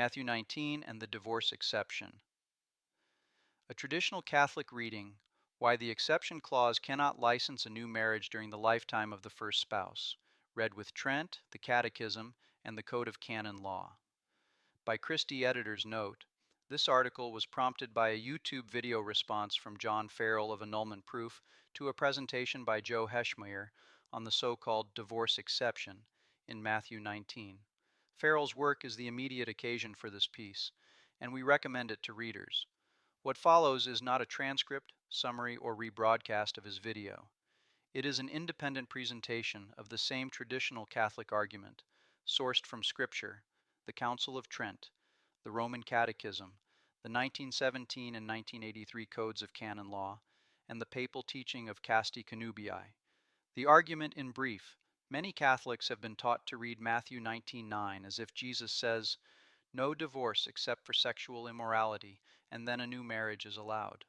Matthew 19 and the divorce exception. A traditional Catholic reading, why the exception clause cannot license a new marriage during the lifetime of the first spouse, read with Trent, the Catechism, and the Code of Canon Law. By Christie Editor's Note, this article was prompted by a YouTube video response from John Farrell of Annulment Proof to a presentation by Joe Heschmeyer on the so-called divorce exception in Matthew 19. Farrell's work is the immediate occasion for this piece, and we recommend it to readers. What follows is not a transcript, summary, or rebroadcast of his video. It is an independent presentation of the same traditional Catholic argument, sourced from Scripture, the Council of Trent, the Roman Catechism, the 1917 and 1983 codes of canon law, and the papal teaching of Casti Connubii. The argument in brief: many Catholics have been taught to read Matthew 19:9 as if Jesus says, "No divorce except for sexual immorality, and then a new marriage is allowed."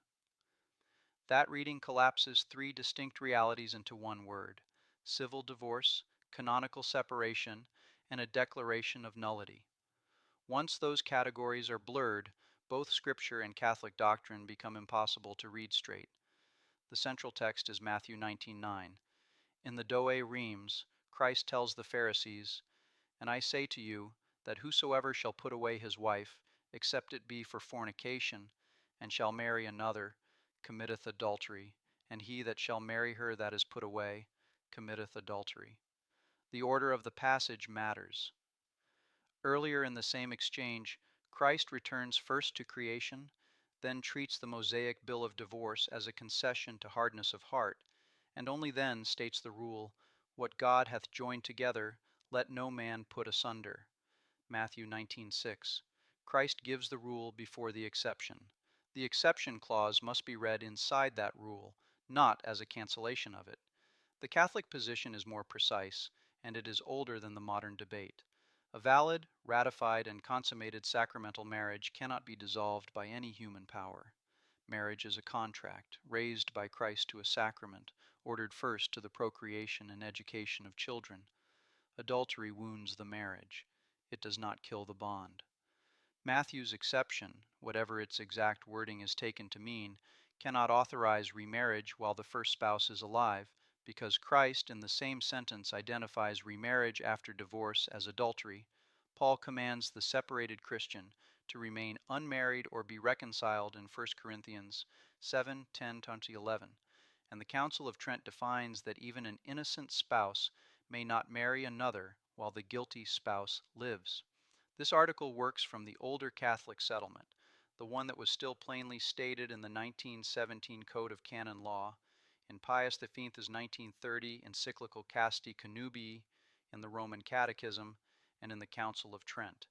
That reading collapses three distinct realities into one word: civil divorce, canonical separation, and a declaration of nullity. Once those categories are blurred, both Scripture and Catholic doctrine become impossible to read straight. The central text is Matthew 19:9. In the Doe Reims, Christ tells the Pharisees, "And I say to you, that whosoever shall put away his wife, except it be for fornication, and shall marry another, committeth adultery, and he that shall marry her that is put away, committeth adultery." The order of the passage matters. Earlier in the same exchange, Christ returns first to creation, then treats the Mosaic bill of divorce as a concession to hardness of heart, and only then states the rule, "What God hath joined together, let no man put asunder." Matthew 19:6. Christ gives the rule before the exception. The exception clause must be read inside that rule, not as a cancellation of it. The Catholic position is more precise, and it is older than the modern debate. A valid, ratified, and consummated sacramental marriage cannot be dissolved by any human power. Marriage is a contract, raised by Christ to a sacrament, ordered first to the procreation and education of children. Adultery wounds the marriage. It does not kill the bond. Matthew's exception, whatever its exact wording is taken to mean, cannot authorize remarriage while the first spouse is alive, because Christ in the same sentence identifies remarriage after divorce as adultery. Paul commands the separated Christian to remain unmarried or be reconciled in 1 Corinthians 7:10-11, and the Council of Trent defines that even an innocent spouse may not marry another while the guilty spouse lives. This article works from the older Catholic settlement, the one that was still plainly stated in the 1917 Code of Canon Law, in Pius V's 1930 encyclical Casti Connubii, in the Roman Catechism, and in the Council of Trent.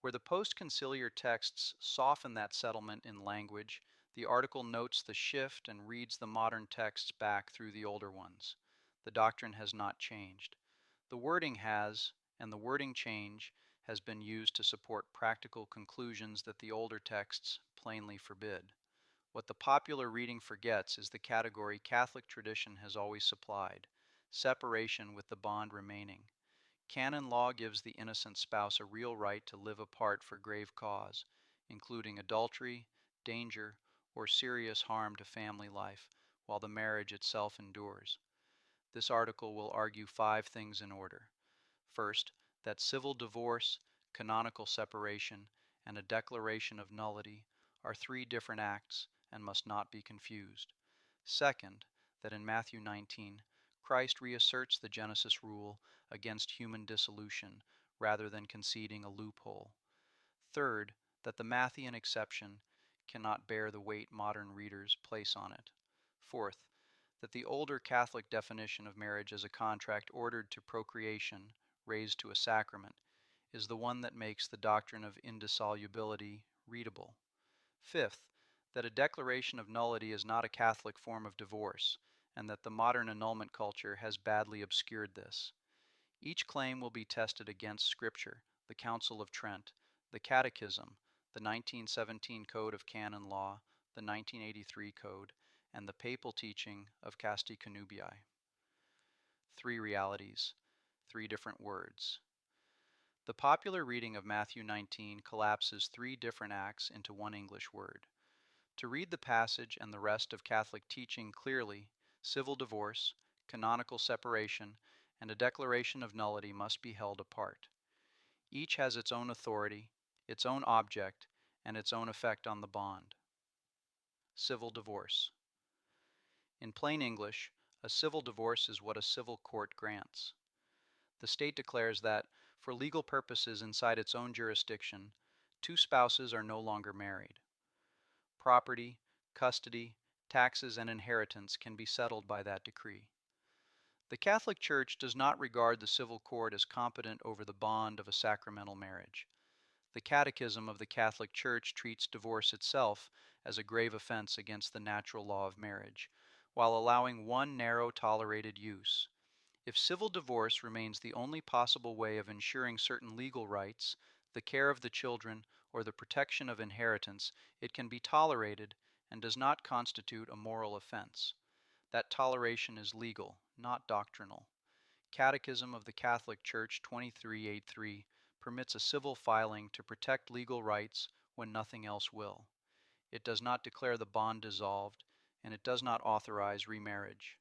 Where the post-conciliar texts soften that settlement in language, the article notes the shift and reads the modern texts back through the older ones. The doctrine has not changed. The wording has, and the wording change has been used to support practical conclusions that the older texts plainly forbid. What the popular reading forgets is the category Catholic tradition has always supplied: separation with the bond remaining. Canon law gives the innocent spouse a real right to live apart for grave cause, including adultery, danger, or serious harm to family life, while the marriage itself endures. This article will argue 5 things in order. First, that civil divorce, canonical separation, and a declaration of nullity are 3 different acts and must not be confused. Second, that in Matthew 19, Christ reasserts the Genesis rule against human dissolution rather than conceding a loophole. Third, that the Matthean exception cannot bear the weight modern readers place on it. Fourth, that the older Catholic definition of marriage as a contract ordered to procreation, raised to a sacrament, is the one that makes the doctrine of indissolubility readable. Fifth, that a declaration of nullity is not a Catholic form of divorce, and that the modern annulment culture has badly obscured this. Each claim will be tested against Scripture, the Council of Trent, the Catechism, the 1917 Code of Canon Law, the 1983 Code, and the papal teaching of Casti Connubii. 3 realities, 3 different words. The popular reading of Matthew 19 collapses three different acts into one English word. To read the passage and the rest of Catholic teaching clearly, civil divorce, canonical separation, and a declaration of nullity must be held apart. Each has its own authority, its own object, and its own effect on the bond. Civil divorce. In plain English, a civil divorce is what a civil court grants. The state declares that, for legal purposes inside its own jurisdiction, two spouses are no longer married. Property, custody, taxes, and inheritance can be settled by that decree. The Catholic Church does not regard the civil court as competent over the bond of a sacramental marriage. The Catechism of the Catholic Church treats divorce itself as a grave offense against the natural law of marriage, while allowing one narrow tolerated use. If civil divorce remains the only possible way of ensuring certain legal rights, the care of the children, or the protection of inheritance, it can be tolerated and does not constitute a moral offense. That toleration is legal, not doctrinal. Catechism of the Catholic Church 2383 permits a civil filing to protect legal rights when nothing else will. It does not declare the bond dissolved, and it does not authorize remarriage.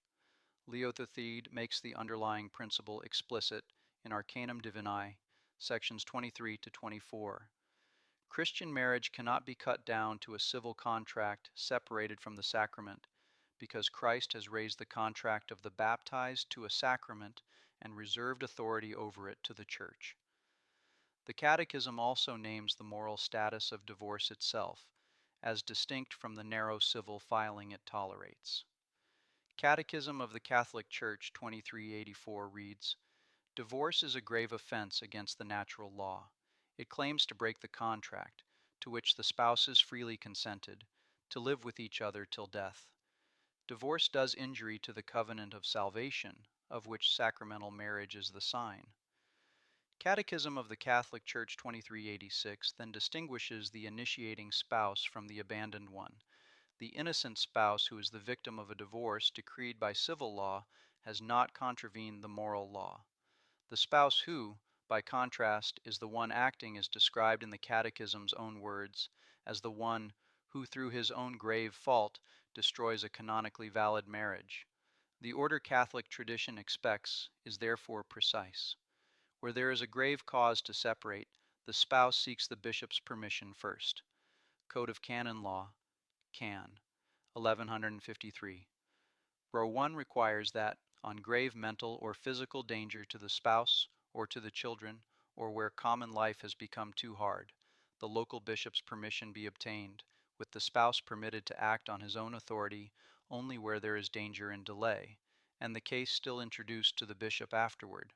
Leo III makes the underlying principle explicit in Arcanum Divinae, sections 23 to 24. Christian marriage cannot be cut down to a civil contract separated from the sacrament, because Christ has raised the contract of the baptized to a sacrament and reserved authority over it to the Church. The Catechism also names the moral status of divorce itself, as distinct from the narrow civil filing it tolerates. Catechism of the Catholic Church 2384 reads, "Divorce is a grave offense against the natural law. It claims to break the contract, to which the spouses freely consented, to live with each other till death. Divorce does injury to the covenant of salvation, of which sacramental marriage is the sign." Catechism of the Catholic Church 2386 then distinguishes the initiating spouse from the abandoned one. The innocent spouse who is the victim of a divorce decreed by civil law has not contravened the moral law. The spouse who, by contrast, is the one acting is described in the Catechism's own words as the one who through his own grave fault destroys a canonically valid marriage. The order Catholic tradition expects is therefore precise. Where there is a grave cause to separate, the spouse seeks the bishop's permission first. Code of Canon Law, Can. 1153. Row 1 requires that, on grave mental or physical danger to the spouse or to the children, or where common life has become too hard, the local bishop's permission be obtained, with the spouse permitted to act on his own authority only where there is danger and delay, and the case still introduced to the bishop afterward.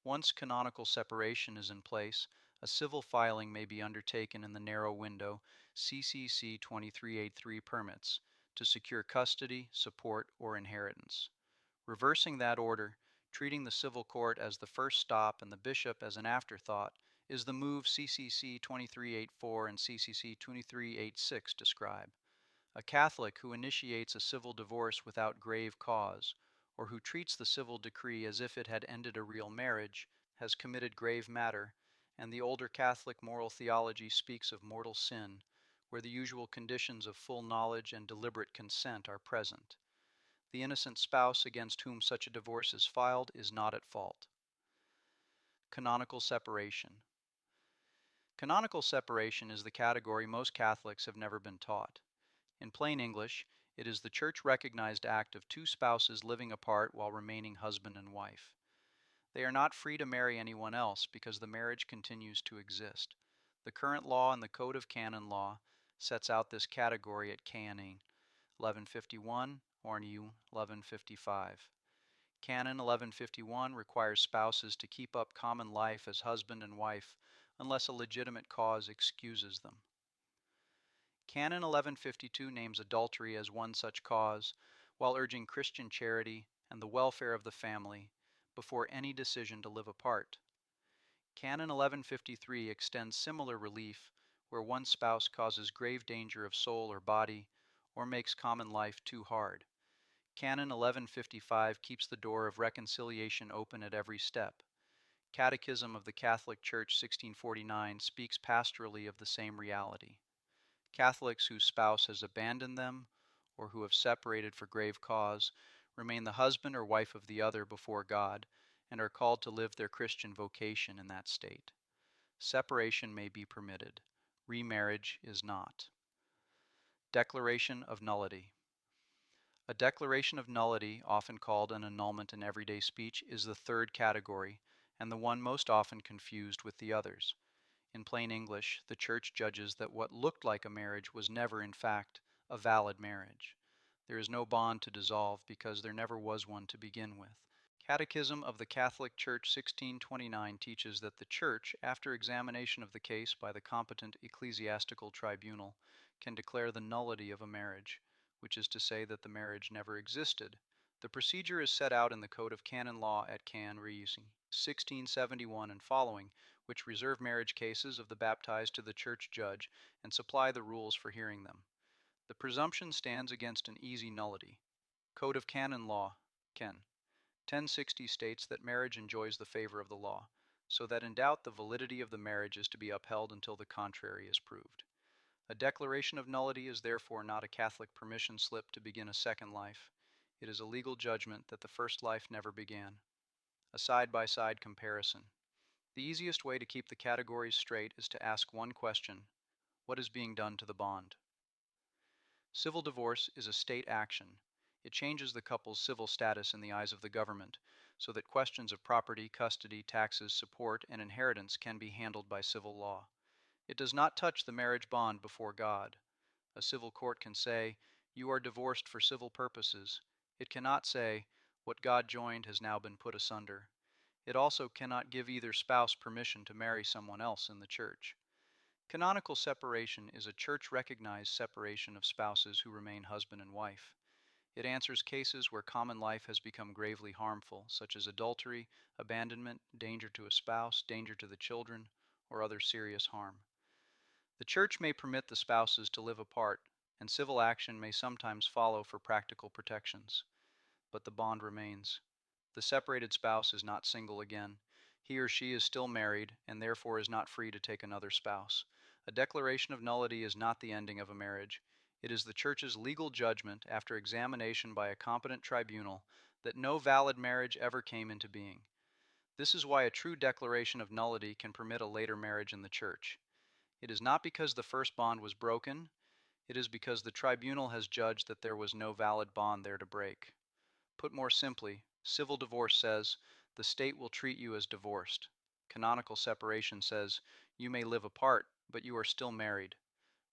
Once canonical separation is in place, a civil filing may be undertaken in the narrow window CCC 2383 permits, to secure custody, support, or inheritance. Reversing that order, treating the civil court as the first stop and the bishop as an afterthought, is the move CCC 2384 and CCC 2386 describe. A Catholic who initiates a civil divorce without grave cause, or who treats the civil decree as if it had ended a real marriage, has committed grave matter, and the older Catholic moral theology speaks of mortal sin, where the usual conditions of full knowledge and deliberate consent are present. The innocent spouse against whom such a divorce is filed is not at fault. Canonical separation. Canonical separation is the category most Catholics have never been taught. In plain English, it is the church-recognized act of two spouses living apart while remaining husband and wife. They are not free to marry anyone else because the marriage continues to exist. The current law in the Code of Canon Law sets out this category at Canon 1151, Ornew 1155. Canon 1151 requires spouses to keep up common life as husband and wife unless a legitimate cause excuses them. Canon 1152 names adultery as one such cause, while urging Christian charity and the welfare of the family before any decision to live apart. Canon 1153 extends similar relief where one spouse causes grave danger of soul or body, or makes common life too hard. Canon 1155 keeps the door of reconciliation open at every step. Catechism of the Catholic Church 1649 speaks pastorally of the same reality. Catholics whose spouse has abandoned them or who have separated for grave cause remain the husband or wife of the other before God and are called to live their Christian vocation in that state. Separation may be permitted. Remarriage is not. Declaration of nullity. A declaration of nullity, often called an annulment in everyday speech, is the third category and the one most often confused with the others. In plain English, the Church judges that what looked like a marriage was never, in fact, a valid marriage. There is no bond to dissolve because there never was one to begin with. Catechism of the Catholic Church 1629 teaches that the Church, after examination of the case by the competent ecclesiastical tribunal, can declare the nullity of a marriage, which is to say that the marriage never existed. The procedure is set out in the Code of Canon Law at Can. Reus. 1671 and following, which reserve marriage cases of the baptized to the church judge and supply the rules for hearing them. The presumption stands against an easy nullity. Code of Canon Law, Ken. 1060 states that marriage enjoys the favor of the law, so that in doubt the validity of the marriage is to be upheld until the contrary is proved. A declaration of nullity is therefore not a Catholic permission slip to begin a second life. It is a legal judgment that the first life never began. A side-by-side comparison. The easiest way to keep the categories straight is to ask one question: what is being done to the bond? Civil divorce is a state action. It changes the couple's civil status in the eyes of the government, so that questions of property, custody, taxes, support, and inheritance can be handled by civil law. It does not touch the marriage bond before God. A civil court can say, "You are divorced for civil purposes." It cannot say, "What God joined has now been put asunder." It also cannot give either spouse permission to marry someone else in the church. Canonical separation is a church-recognized separation of spouses who remain husband and wife. It answers cases where common life has become gravely harmful, such as adultery, abandonment, danger to a spouse, danger to the children, or other serious harm. The church may permit the spouses to live apart, and civil action may sometimes follow for practical protections, but the bond remains. The separated spouse is not single again. He or she is still married, and therefore is not free to take another spouse. A declaration of nullity is not the ending of a marriage. It is the Church's legal judgment, after examination by a competent tribunal, that no valid marriage ever came into being. This is why a true declaration of nullity can permit a later marriage in the Church. It is not because the first bond was broken. It is because the tribunal has judged that there was no valid bond there to break. Put more simply, civil divorce says, the state will treat you as divorced. Canonical separation says, you may live apart, but you are still married.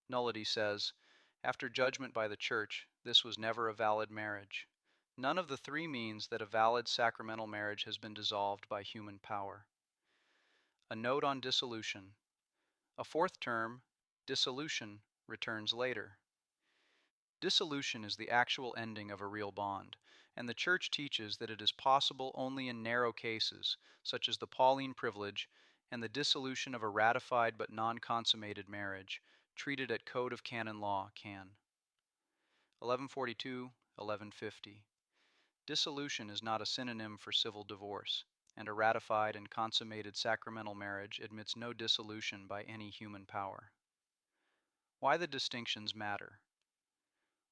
Nullity says, after judgment by the Church, this was never a valid marriage. None of the three means that a valid sacramental marriage has been dissolved by human power. A note on dissolution. A fourth term, dissolution, returns later. Dissolution is the actual ending of a real bond, and the Church teaches that it is possible only in narrow cases, such as the Pauline privilege and the dissolution of a ratified but non-consummated marriage, treated at Code of Canon Law, Can. 1142-1150. Dissolution is not a synonym for civil divorce, and a ratified and consummated sacramental marriage admits no dissolution by any human power. Why the distinctions matter.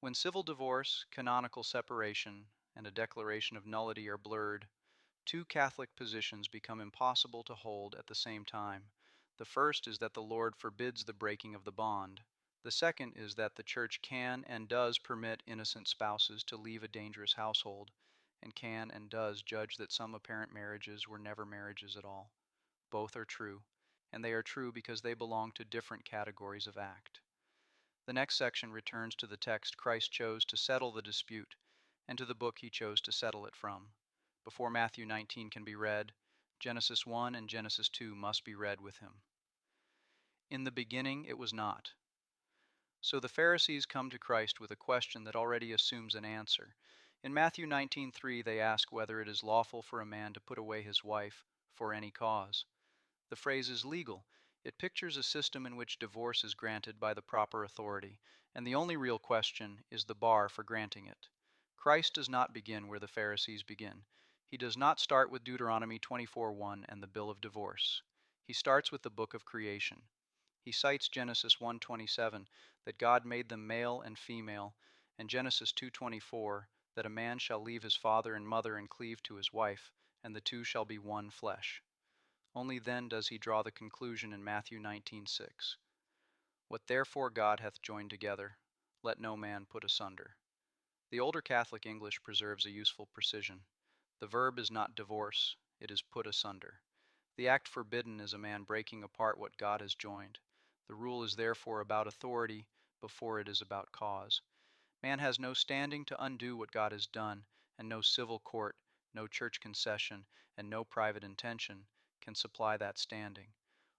When civil divorce, canonical separation, and a declaration of nullity are blurred, two Catholic positions become impossible to hold at the same time. The first is that the Lord forbids the breaking of the bond. The second is that the Church can and does permit innocent spouses to leave a dangerous household, and can and does judge that some apparent marriages were never marriages at all. Both are true, and they are true because they belong to different categories of act. The next section returns to the text Christ chose to settle the dispute, and to the book he chose to settle it from. Before Matthew 19 can be read, Genesis 1 and Genesis 2 must be read with him. In the beginning it was not. So the Pharisees come to Christ with a question that already assumes an answer. In Matthew 19:3 they ask whether it is lawful for a man to put away his wife for any cause. The phrase is legal. It pictures a system in which divorce is granted by the proper authority, and the only real question is the bar for granting it. Christ does not begin where the Pharisees begin. He does not start with Deuteronomy 24:1 and the bill of divorce. He starts with the book of creation. He cites Genesis 1:27 that God made them male and female, and Genesis 2:24 that a man shall leave his father and mother and cleave to his wife, and the two shall be one flesh. Only then does he draw the conclusion in Matthew 19:6. What therefore God hath joined together, let no man put asunder. The older Catholic English preserves a useful precision. The verb is not divorce, it is put asunder. The act forbidden is a man breaking apart what God has joined. The rule is therefore about authority before it is about cause. Man has no standing to undo what God has done, and no civil court, no church concession, and no private intention can supply that standing.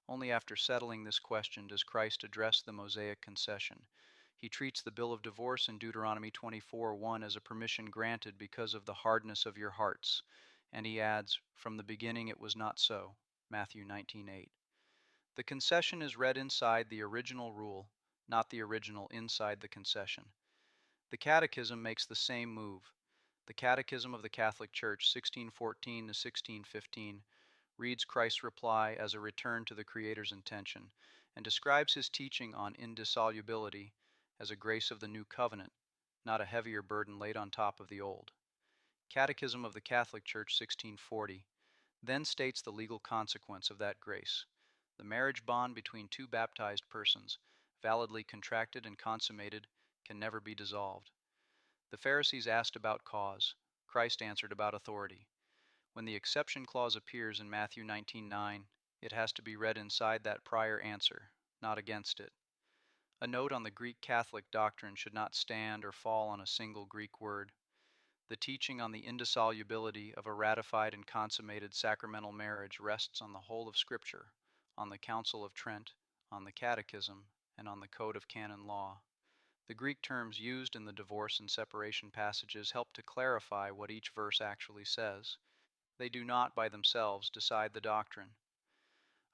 Only after settling this question does Christ address the Mosaic concession. He treats the bill of divorce in Deuteronomy 24:1 as a permission granted because of the hardness of your hearts, and he adds, "From the beginning it was not so," Matthew 19:8. The concession is read inside the original rule, not the original inside the concession. The Catechism makes the same move. The Catechism of the Catholic Church, 1614 to 1615, reads Christ's reply as a return to the Creator's intention, and describes his teaching on indissolubility as a grace of the new covenant, not a heavier burden laid on top of the old. Catechism of the Catholic Church, 1640, then states the legal consequence of that grace. The marriage bond between two baptized persons, validly contracted and consummated, can never be dissolved. The Pharisees asked about cause. Christ answered about authority. When the exception clause appears in Matthew 19:9, it has to be read inside that prior answer, not against it. A note on the Greek Catholic doctrine should not stand or fall on a single Greek word. The teaching on the indissolubility of a ratified and consummated sacramental marriage rests on the whole of Scripture, on the Council of Trent, on the Catechism, and on the Code of Canon Law. The Greek terms used in the divorce and separation passages help to clarify what each verse actually says. They do not, by themselves, decide the doctrine.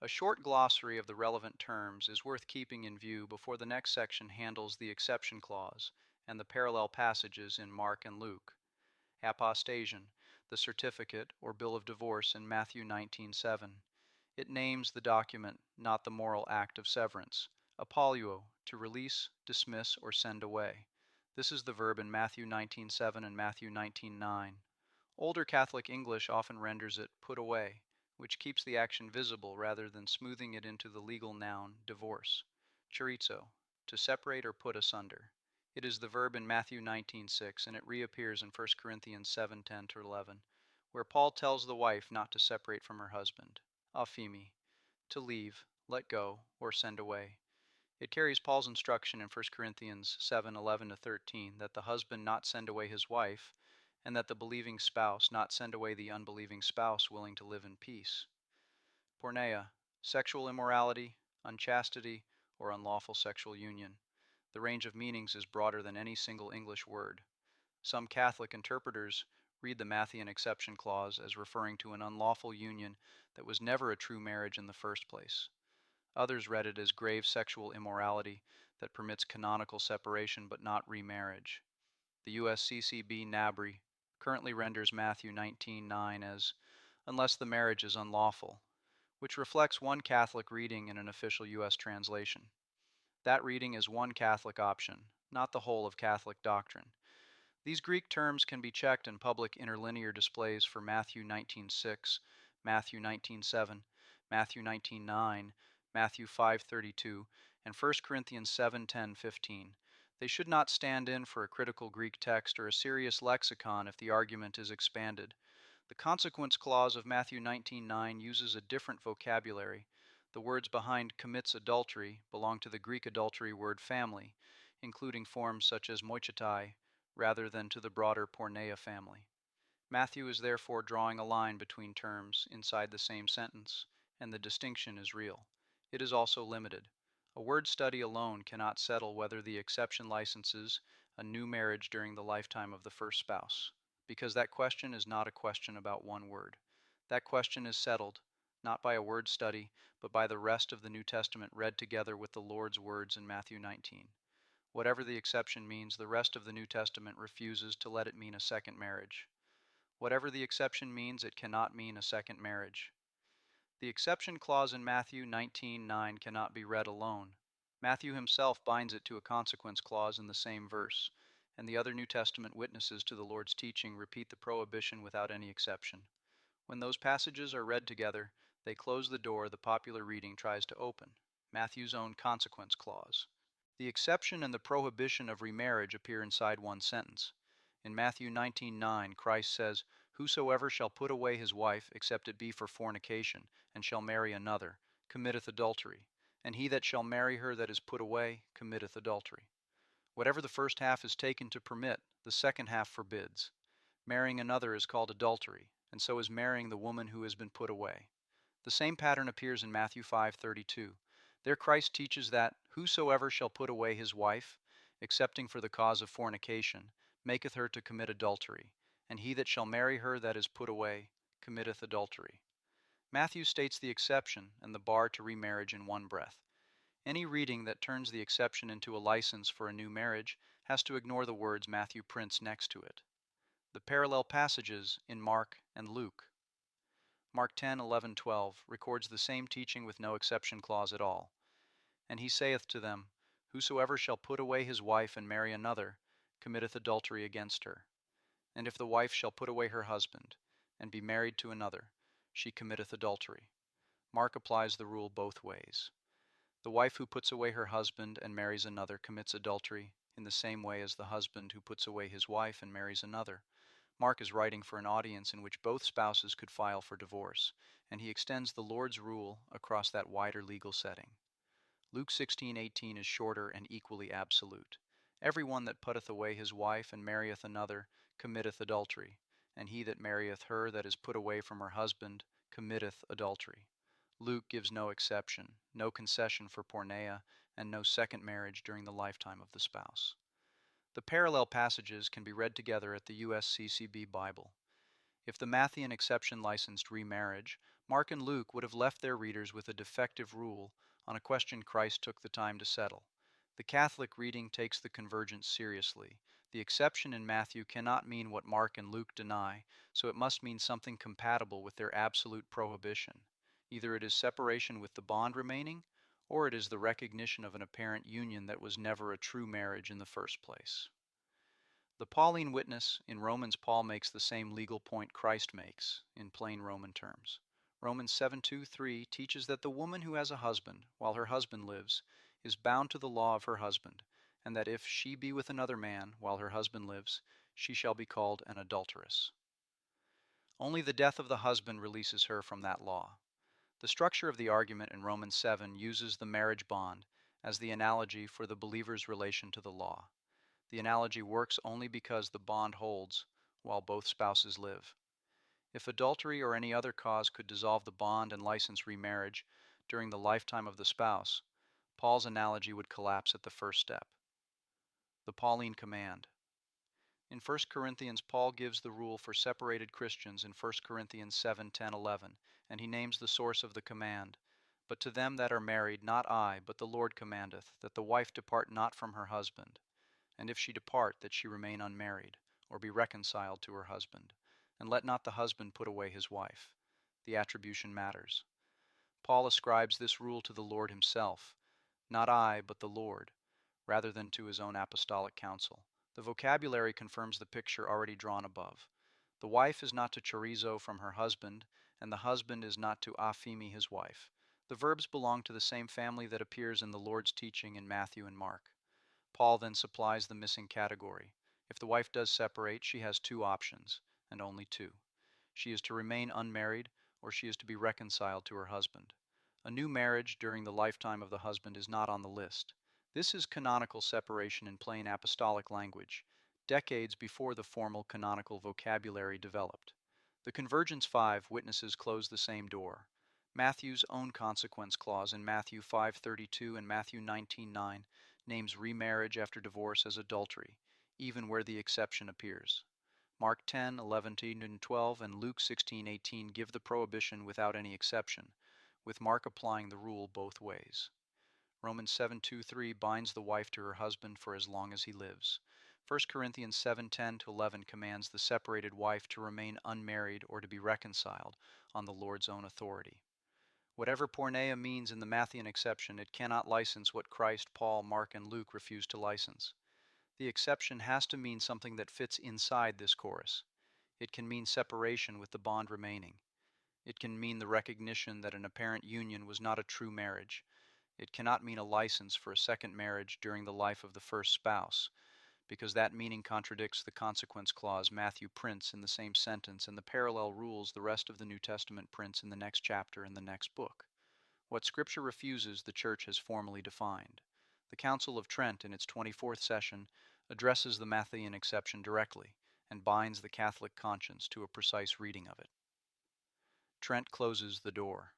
A short glossary of the relevant terms is worth keeping in view before the next section handles the exception clause and the parallel passages in Mark and Luke. Apostasian, the certificate or bill of divorce in Matthew 19:7. It names the document, not the moral act of severance. Apoluo, to release, dismiss, or send away. This is the verb in Matthew 19:7 and Matthew 19:9. Older Catholic English often renders it put away, which keeps the action visible rather than smoothing it into the legal noun divorce. Chorizo, to separate or put asunder. It is the verb in Matthew 19:6, and it reappears in 1 Corinthians 7:10-11, where Paul tells the wife not to separate from her husband. Aphemi, to leave, let go, or send away. It carries Paul's instruction in 1 Corinthians 7:11-13 that the husband not send away his wife, and that the believing spouse not send away the unbelieving spouse willing to live in peace. Porneia, sexual immorality, unchastity, or unlawful sexual union. The range of meanings is broader than any single English word. Some Catholic interpreters read the Matthean exception clause as referring to an unlawful union that was never a true marriage in the first place. Others read it as grave sexual immorality that permits canonical separation but not remarriage. The USCCB NABRI currently renders Matthew 19:9 as unless the marriage is unlawful, which reflects one Catholic reading in an official U.S. translation. That reading is one Catholic option, not the whole of Catholic doctrine. These Greek terms can be checked in public interlinear displays for Matthew 19:6, Matthew 19:7, Matthew 19:9, Matthew 5:32, and 1 Corinthians 7:10-15. They should not stand in for a critical Greek text or a serious lexicon if the argument is expanded. The consequence clause of Matthew 19:9 uses a different vocabulary. The words behind commits adultery belong to the Greek adultery word family, including forms such as moichetai, rather than to the broader porneia family. Matthew is therefore drawing a line between terms inside the same sentence, and the distinction is real. It is also limited. A word study alone cannot settle whether the exception licenses a new marriage during the lifetime of the first spouse, because that question is not a question about one word. That question is settled, not by a word study, but by the rest of the New Testament read together with the Lord's words in Matthew 19. Whatever the exception means, the rest of the New Testament refuses to let it mean a second marriage. Whatever the exception means, it cannot mean a second marriage. The exception clause in Matthew 19:9 cannot be read alone. Matthew himself binds it to a consequence clause in the same verse, and the other New Testament witnesses to the Lord's teaching repeat the prohibition without any exception. When those passages are read together, they close the door the popular reading tries to open, Matthew's own consequence clause. The exception and the prohibition of remarriage appear inside one sentence. In Matthew 19:9, Christ says, "Whosoever shall put away his wife, except it be for fornication, and shall marry another, committeth adultery. And he that shall marry her that is put away, committeth adultery." Whatever the first half is taken to permit, the second half forbids. Marrying another is called adultery, and so is marrying the woman who has been put away. The same pattern appears in Matthew 5:32. There Christ teaches that whosoever shall put away his wife, excepting for the cause of fornication, maketh her to commit adultery, and he that shall marry her that is put away, committeth adultery. Matthew states the exception and the bar to remarriage in one breath. Any reading that turns the exception into a license for a new marriage has to ignore the words Matthew prints next to it. The parallel passages in Mark and Luke. Mark 10:11-12 records the same teaching with no exception clause at all. And he saith to them, Whosoever shall put away his wife and marry another, committeth adultery against her. And if the wife shall put away her husband, and be married to another, she committeth adultery. Mark applies the rule both ways. The wife who puts away her husband and marries another commits adultery in the same way as the husband who puts away his wife and marries another. Mark is writing for an audience in which both spouses could file for divorce, and he extends the Lord's rule across that wider legal setting. Luke 16:18 is shorter and equally absolute. Every one that putteth away his wife and marrieth another committeth adultery, and he that marrieth her that is put away from her husband committeth adultery. Luke gives no exception, no concession for porneia, and no second marriage during the lifetime of the spouse. The parallel passages can be read together at the USCCB Bible. If the Matthean exception licensed remarriage, Mark and Luke would have left their readers with a defective rule on a question Christ took the time to settle. The Catholic reading takes the convergence seriously. The exception in Matthew cannot mean what Mark and Luke deny, so it must mean something compatible with their absolute prohibition. Either it is separation with the bond remaining, or it is the recognition of an apparent union that was never a true marriage in the first place. The Pauline witness in Romans, Paul makes the same legal point Christ makes in plain Roman terms. Romans 7:2-3 teaches that the woman who has a husband, while her husband lives, is bound to the law of her husband, and that if she be with another man, while her husband lives, she shall be called an adulteress. Only the death of the husband releases her from that law. The structure of the argument in Romans 7 uses the marriage bond as the analogy for the believer's relation to the law. The analogy works only because the bond holds while both spouses live. If adultery or any other cause could dissolve the bond and license remarriage during the lifetime of the spouse, Paul's analogy would collapse at the first step. The Pauline command. In 1 Corinthians, Paul gives the rule for separated Christians in 1 Corinthians 7:10-11, and he names the source of the command. But to them that are married, not I, but the Lord commandeth, that the wife depart not from her husband. And if she depart, that she remain unmarried, or be reconciled to her husband. And let not the husband put away his wife. The attribution matters. Paul ascribes this rule to the Lord himself, not I, but the Lord, rather than to his own apostolic council. The vocabulary confirms the picture already drawn above. The wife is not to chorizo from her husband, and the husband is not to afimi his wife. The verbs belong to the same family that appears in the Lord's teaching in Matthew and Mark. Paul then supplies the missing category. If the wife does separate, she has two options, and only two. She is to remain unmarried, or she is to be reconciled to her husband. A new marriage during the lifetime of the husband is not on the list. This is canonical separation in plain apostolic language, decades before the formal canonical vocabulary developed. The Convergence 5 witnesses close the same door. Matthew's own consequence clause in Matthew 5:32 and Matthew 19:9 names remarriage after divorce as adultery, even where the exception appears. Mark 10:11-12 and Luke 16:18 give the prohibition without any exception, with Mark applying the rule both ways. Romans 7:2-3 binds the wife to her husband for as long as he lives. 1 Corinthians 7:10-11 commands the separated wife to remain unmarried or to be reconciled on the Lord's own authority. Whatever porneia means in the Matthean exception, it cannot license what Christ, Paul, Mark, and Luke refused to license. The exception has to mean something that fits inside this chorus. It can mean separation with the bond remaining. It can mean the recognition that an apparent union was not a true marriage. It cannot mean a license for a second marriage during the life of the first spouse, because that meaning contradicts the consequence clause Matthew prints in the same sentence and the parallel rules the rest of the New Testament prints in the next chapter and the next book. What Scripture refuses, the Church has formally defined. The Council of Trent, in its 24th session, addresses the Matthean exception directly and binds the Catholic conscience to a precise reading of it. Trent closes the door.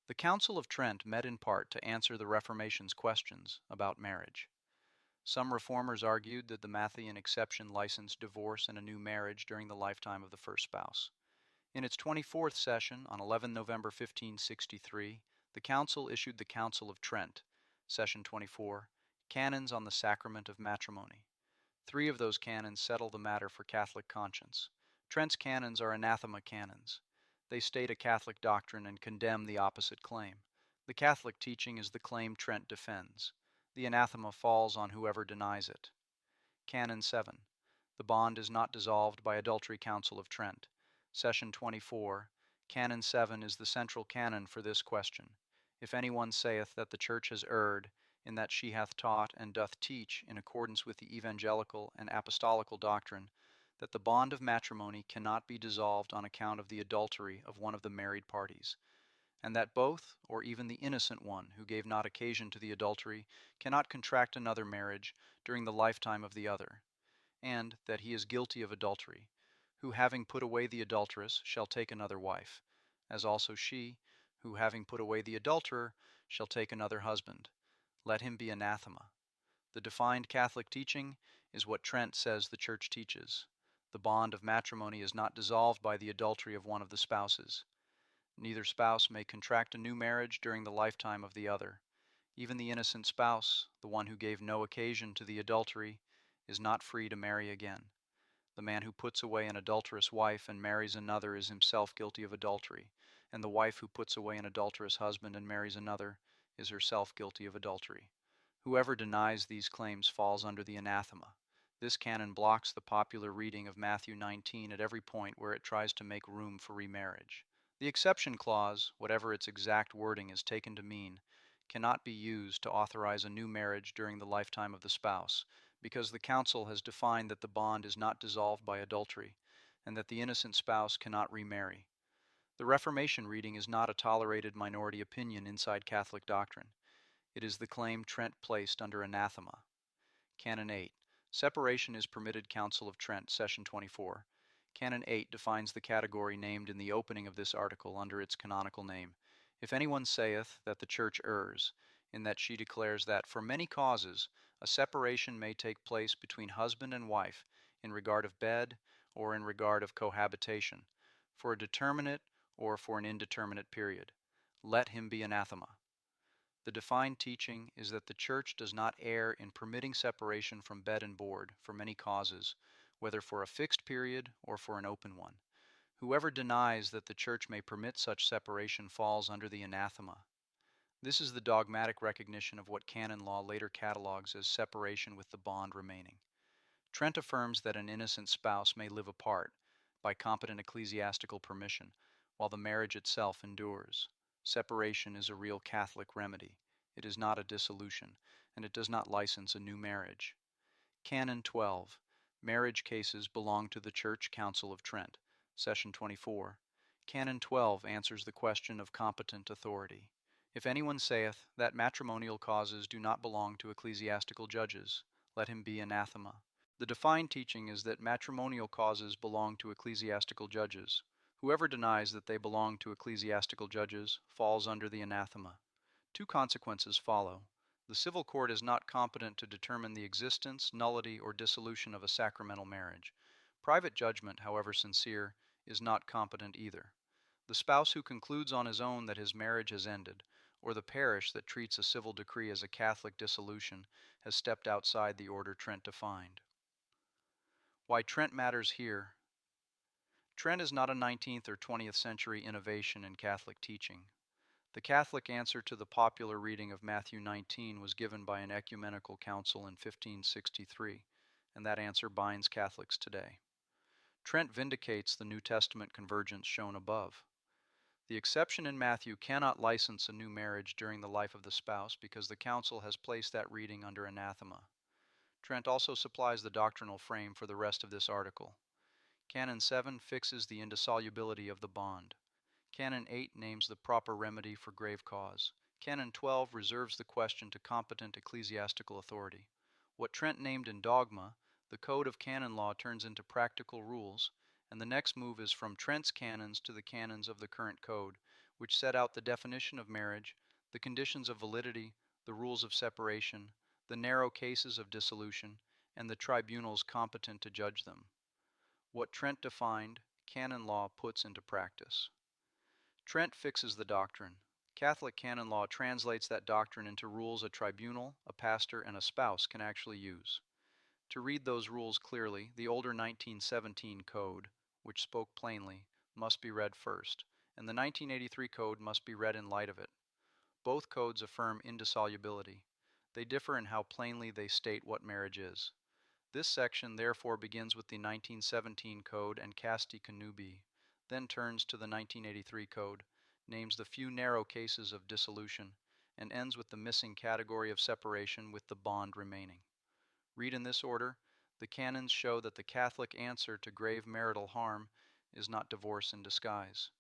The Council of Trent met in part to answer the Reformation's questions about marriage. Some reformers argued that the Matthean exception licensed divorce and a new marriage during the lifetime of the first spouse. In its 24th session, on 11 November 1563, the Council issued the Council of Trent, Session 24, Canons on the Sacrament of Matrimony. 3 of those canons settle the matter for Catholic conscience. Trent's canons are anathema canons. They state a Catholic doctrine and condemn the opposite claim. The Catholic teaching is the claim Trent defends. The anathema falls on whoever denies it. Canon 7. The bond is not dissolved by Adultery. Council of Trent. Session 24. Canon 7 is the central canon for this question. If anyone saith that the Church has erred, in that she hath taught and doth teach, in accordance with the evangelical and apostolical doctrine, that the bond of matrimony cannot be dissolved on account of the adultery of one of the married parties, and that both, or even the innocent one who gave not occasion to the adultery, cannot contract another marriage during the lifetime of the other, and that he is guilty of adultery, who having put away the adulteress shall take another wife, as also she, who having put away the adulterer, shall take another husband. Let him be anathema. The defined Catholic teaching is what Trent says the Church teaches. The bond of matrimony is not dissolved by the adultery of one of the spouses. Neither spouse may contract a new marriage during the lifetime of the other. Even the innocent spouse, the one who gave no occasion to the adultery, is not free to marry again. The man who puts away an adulterous wife and marries another is himself guilty of adultery, and the wife who puts away an adulterous husband and marries another is herself guilty of adultery. Whoever denies these claims falls under the anathema. This canon blocks the popular reading of Matthew 19 at every point where it tries to make room for remarriage. The exception clause, whatever its exact wording is taken to mean, cannot be used to authorize a new marriage during the lifetime of the spouse, because the Council has defined that the bond is not dissolved by adultery, and that the innocent spouse cannot remarry. The Reformation reading is not a tolerated minority opinion inside Catholic doctrine. It is the claim Trent placed under anathema. Canon 8. Separation is permitted. Council of Trent, Session 24. Canon 8 defines the category named in the opening of this article under its canonical name. If anyone saith that the Church errs, in that she declares that, for many causes, a separation may take place between husband and wife, in regard of bed, or in regard of cohabitation, for a determinate or for an indeterminate period, let him be anathema. The defined teaching is that the Church does not err in permitting separation from bed and board for many causes, whether for a fixed period or for an open one. Whoever denies that the Church may permit such separation falls under the anathema. This is the dogmatic recognition of what canon law later catalogues as separation with the bond remaining. Trent affirms that an innocent spouse may live apart, by competent ecclesiastical permission, while the marriage itself endures. Separation is a real Catholic remedy. It is not a dissolution, and it does not license a new marriage. Canon 12. Marriage cases belong to the Church Council of Trent, Session 24. Canon 12 answers the question of competent authority. If anyone saith that matrimonial causes do not belong to ecclesiastical judges, let him be anathema. The defined teaching is that matrimonial causes belong to ecclesiastical judges. Whoever denies that they belong to ecclesiastical judges falls under the anathema. 2 consequences follow. The civil court is not competent to determine the existence, nullity, or dissolution of a sacramental marriage. Private judgment, however sincere, is not competent either. The spouse who concludes on his own that his marriage has ended, or the parish that treats a civil decree as a Catholic dissolution, has stepped outside the order Trent defined. Why Trent matters here. Trent is not a 19th or 20th century innovation in Catholic teaching. The Catholic answer to the popular reading of Matthew 19 was given by an ecumenical council in 1563, and that answer binds Catholics today. Trent vindicates the New Testament convergence shown above. The exception in Matthew cannot license a new marriage during the life of the spouse because the council has placed that reading under anathema. Trent also supplies the doctrinal frame for the rest of this article. Canon 7 fixes the indissolubility of the bond. Canon 8 names the proper remedy for grave cause. Canon 12 reserves the question to competent ecclesiastical authority. What Trent named in dogma, the code of canon law turns into practical rules, and the next move is from Trent's canons to the canons of the current code, which set out the definition of marriage, the conditions of validity, the rules of separation, the narrow cases of dissolution, and the tribunals competent to judge them. What Trent defined, canon law puts into practice. Trent fixes the doctrine. Catholic canon law translates that doctrine into rules a tribunal, a pastor, and a spouse can actually use. To read those rules clearly, the older 1917 code, which spoke plainly, must be read first, and the 1983 code must be read in light of it. Both codes affirm indissolubility. They differ in how plainly they state what marriage is. This section therefore begins with the 1917 code and casti connubii, then turns to the 1983 code, names the few narrow cases of dissolution, and ends with the missing category of separation with the bond remaining. Read in this order, the canons show that the Catholic answer to grave marital harm is not divorce in disguise.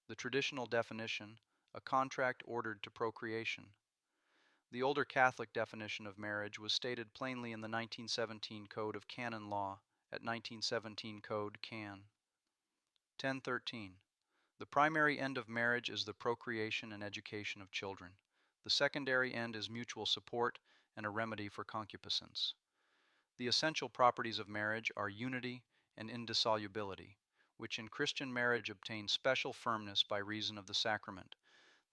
The traditional definition, a contract ordered to procreation. The older Catholic definition of marriage was stated plainly in the 1917 Code of Canon Law at 1917 Code Can. 1013. The primary end of marriage is the procreation and education of children. The secondary end is mutual support and a remedy for concupiscence. The essential properties of marriage are unity and indissolubility, which in Christian marriage obtain special firmness by reason of the sacrament.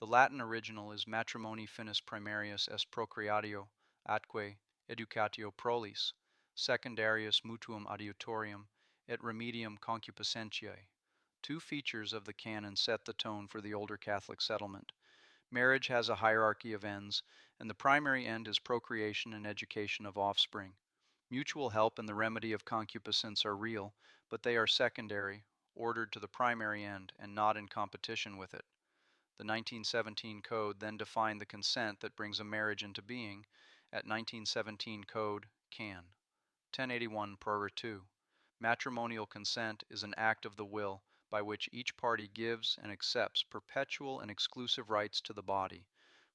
The Latin original is matrimoni finis primarius est procreatio, atque educatio prolis, secundarius mutuum adiutorium, et remedium concupiscentiae. Two features of the canon set the tone for the older Catholic settlement. Marriage has a hierarchy of ends, and the primary end is procreation and education of offspring. Mutual help and the remedy of concupiscence are real, but they are secondary, ordered to the primary end, and not in competition with it. The 1917 Code then defined the consent that brings a marriage into being at 1917 Code Can. 1081 Prora 2. Matrimonial consent is an act of the will by which each party gives and accepts perpetual and exclusive rights to the body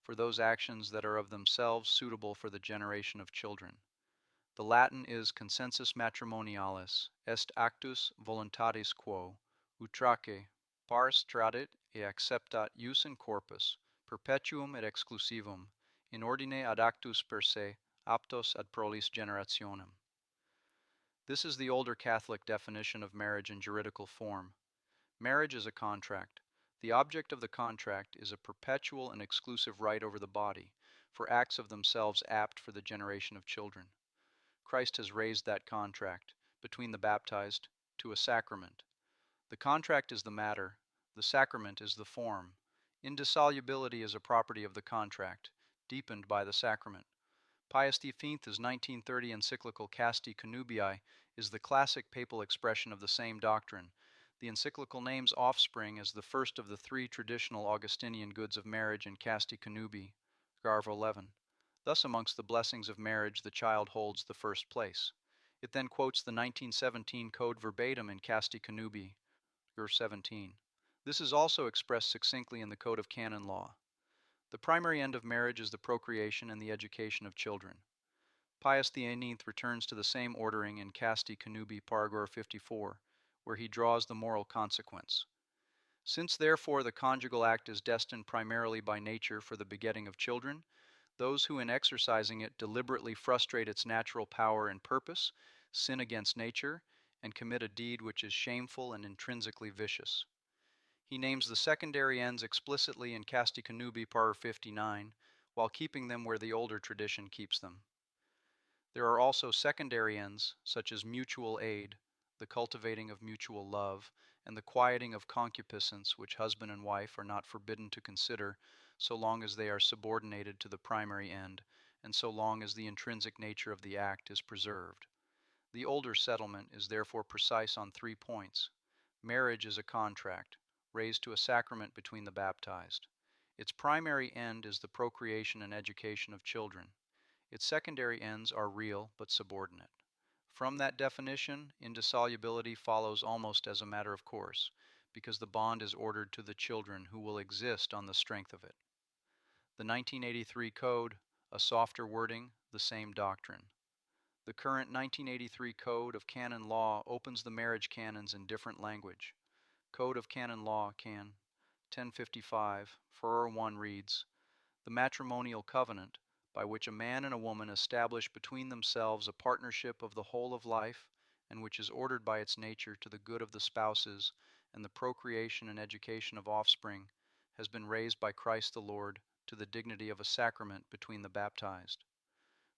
for those actions that are of themselves suitable for the generation of children. The Latin is consensus matrimonialis, est actus voluntatis quo, utraque pars tradit et acceptat jus in corpus, perpetuum et exclusivum, in ordine ad actus per se, aptos ad prolis generationem. This is the older Catholic definition of marriage in juridical form. Marriage is a contract. The object of the contract is a perpetual and exclusive right over the body, for acts of themselves apt for the generation of children. Christ has raised that contract, between the baptized, to a sacrament. The contract is the matter, the sacrament is the form. Indissolubility is a property of the contract, deepened by the sacrament. Pius X's 1930 encyclical Casti Connubii is the classic papal expression of the same doctrine. The encyclical names offspring as the first of the three traditional Augustinian goods of marriage in Casti Connubii, Garv 11. Thus amongst the blessings of marriage the child holds the first place. It then quotes the 1917 Code verbatim in Casti Connubii, Garv 17. This is also expressed succinctly in the Code of Canon Law. The primary end of marriage is the procreation and the education of children. Pius XIII returns to the same ordering in Casti Connubii Paragraph 54, where he draws the moral consequence. Since therefore the conjugal act is destined primarily by nature for the begetting of children, those who in exercising it deliberately frustrate its natural power and purpose, sin against nature, and commit a deed which is shameful and intrinsically vicious. He names the secondary ends explicitly in Casti Connubii Paragraph 59, while keeping them where the older tradition keeps them. There are also secondary ends, such as mutual aid, the cultivating of mutual love, and the quieting of concupiscence, which husband and wife are not forbidden to consider so long as they are subordinated to the primary end, and so long as the intrinsic nature of the act is preserved. The older settlement is therefore precise on 3 points. Marriage is a contract, raised to a sacrament between the baptized. Its primary end is the procreation and education of children. Its secondary ends are real but subordinate. From that definition, indissolubility follows almost as a matter of course, because the bond is ordered to the children who will exist on the strength of it. The 1983 Code, a softer wording, the same doctrine. The current 1983 Code of Canon Law opens the marriage canons in different language. Code of Canon Law, Can. 1055, 401 reads, "The matrimonial covenant, by which a man and a woman establish between themselves a partnership of the whole of life, and which is ordered by its nature to the good of the spouses and the procreation and education of offspring, has been raised by Christ the Lord to the dignity of a sacrament between the baptized."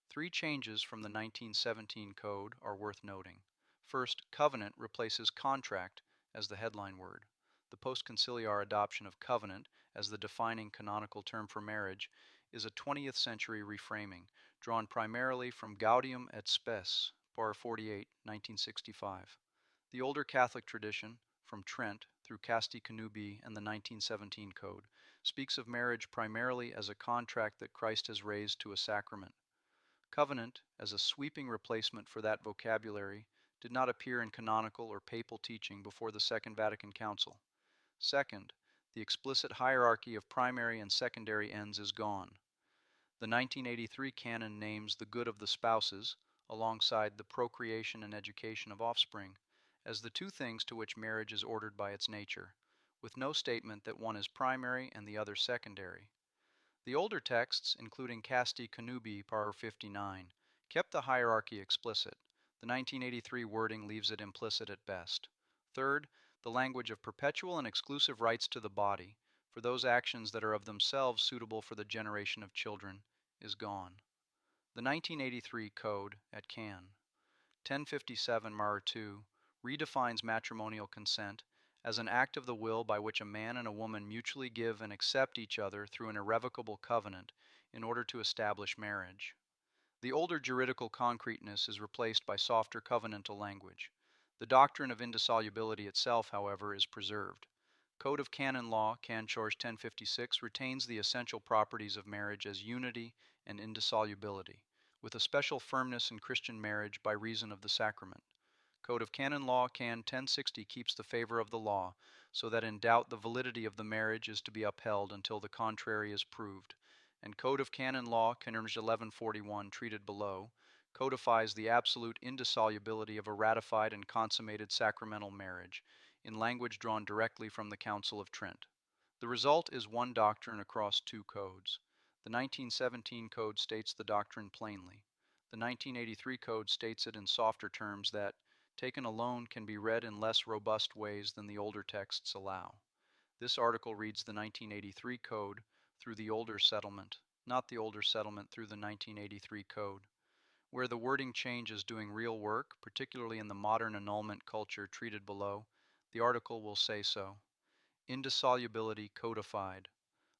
3 changes from the 1917 Code are worth noting. First, covenant replaces contract as the headline word. The post-conciliar adoption of covenant as the defining canonical term for marriage is a 20th century reframing, drawn primarily from Gaudium et Spes, par 48, 1965. The older Catholic tradition, from Trent through Casti Connubii and the 1917 Code, speaks of marriage primarily as a contract that Christ has raised to a sacrament. Covenant, as a sweeping replacement for that vocabulary, did not appear in canonical or papal teaching before the Second Vatican Council. Second, the explicit hierarchy of primary and secondary ends is gone. The 1983 canon names the good of the spouses, alongside the procreation and education of offspring, as the 2 things to which marriage is ordered by its nature, with no statement that one is primary and the other secondary. The older texts, including Casti Connubii, par 59, kept the hierarchy explicit. The 1983 wording leaves it implicit at best. Third, the language of perpetual and exclusive rights to the body, for those actions that are of themselves suitable for the generation of children, is gone. The 1983 Code at Can. 1057 Mar 2 redefines matrimonial consent as an act of the will by which a man and a woman mutually give and accept each other through an irrevocable covenant in order to establish marriage. The older juridical concreteness is replaced by softer covenantal language. The doctrine of indissolubility itself, however, is preserved. Code of Canon Law, Can. 1056, retains the essential properties of marriage as unity and indissolubility, with a special firmness in Christian marriage by reason of the sacrament. Code of Canon Law, Can. 1060, keeps the favor of the law, so that in doubt the validity of the marriage is to be upheld until the contrary is proved. And Code of Canon Law, Can. 1141, treated below, codifies the absolute indissolubility of a ratified and consummated sacramental marriage, in language drawn directly from the Council of Trent. The result is one doctrine across 2 codes. The 1917 Code states the doctrine plainly. The 1983 Code states it in softer terms that, taken alone, can be read in less robust ways than the older texts allow. This article reads the 1983 Code through the older settlement, not the older settlement through the 1983 Code. Where the wording change is doing real work, particularly in the modern annulment culture treated below, the article will say so. Indissolubility codified.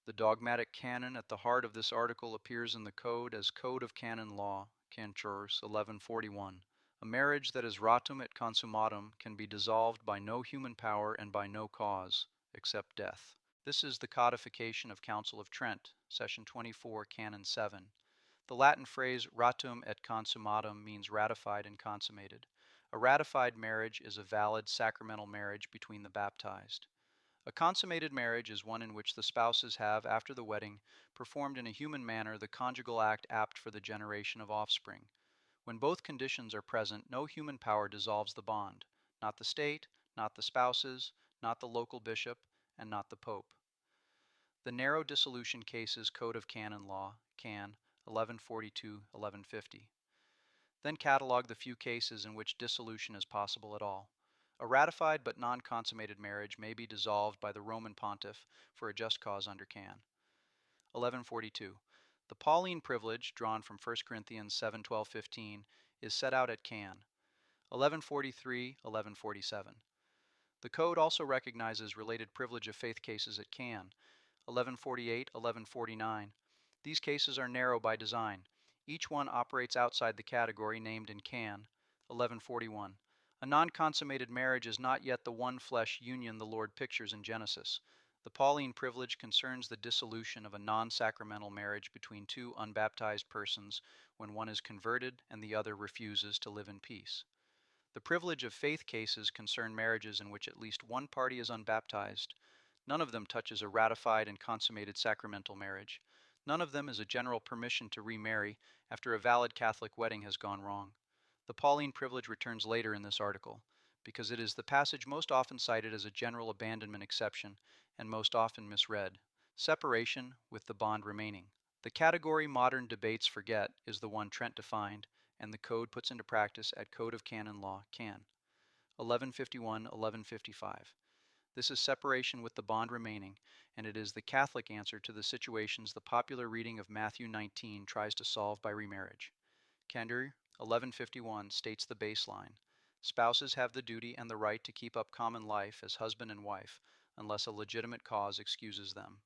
The dogmatic canon at the heart of this article appears in the Code as Code of Canon Law, Can. 1141. A marriage that is ratum et consummatum can be dissolved by no human power and by no cause, except death. This is the codification of Council of Trent, Session 24, Canon 7. The Latin phrase ratum et consummatum means ratified and consummated. A ratified marriage is a valid sacramental marriage between the baptized. A consummated marriage is one in which the spouses have, after the wedding, performed in a human manner the conjugal act apt for the generation of offspring. When both conditions are present, no human power dissolves the bond, not the state, not the spouses, not the local bishop, and not the pope. The narrow dissolution cases Code of Canon Law, Can. 1142-1150. Then catalog the few cases in which dissolution is possible at all. A ratified but non-consummated marriage may be dissolved by the Roman pontiff for a just cause under Can. 1142. The Pauline privilege, drawn from 1 Corinthians 7:12-15, is set out at Can. 1143, 1147. The Code also recognizes related privilege of faith cases at can. 1148, 1149. These cases are narrow by design. Each one operates outside the category named in can. 1141. A non-consummated marriage is not yet the one flesh union the Lord pictures in Genesis. The Pauline privilege concerns the dissolution of a non-sacramental marriage between two unbaptized persons when one is converted and the other refuses to live in peace. The privilege of faith cases concern marriages in which at least one party is unbaptized. None of them touches a ratified and consummated sacramental marriage. None of them is a general permission to remarry after a valid Catholic wedding has gone wrong. The Pauline privilege returns later in this article, because it is the passage most often cited as a general abandonment exception and most often misread. Separation with the bond remaining. The category modern debates forget is the one Trent defined, and the Code puts into practice at Code of Canon Law, can. 1151, 1155. This is separation with the bond remaining, and it is the Catholic answer to the situations the popular reading of Matthew 19 tries to solve by remarriage. Candor 1151 states the baseline. Spouses have the duty and the right to keep up common life as husband and wife, unless a legitimate cause excuses them.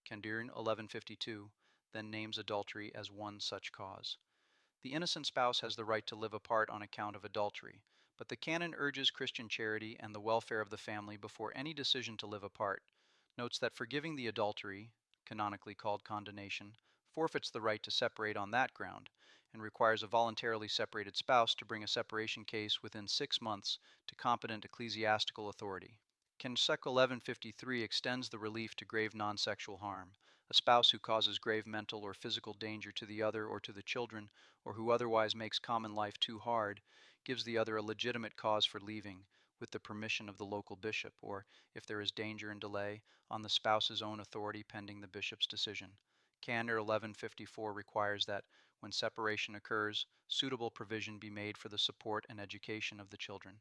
Candor 1152 then names adultery as one such cause. The innocent spouse has the right to live apart on account of adultery, but the canon urges Christian charity and the welfare of the family before any decision to live apart, notes that forgiving the adultery, canonically called condonation, forfeits the right to separate on that ground, and requires a voluntarily separated spouse to bring a separation case within 6 months to competent ecclesiastical authority. Consec 1153 extends the relief to grave non-sexual harm. A spouse who causes grave mental or physical danger to the other or to the children, or who otherwise makes common life too hard, gives the other a legitimate cause for leaving, with the permission of the local bishop, or, if there is danger and delay, on the spouse's own authority pending the bishop's decision. Candor 1154 requires that, when separation occurs, suitable provision be made for the support and education of the children.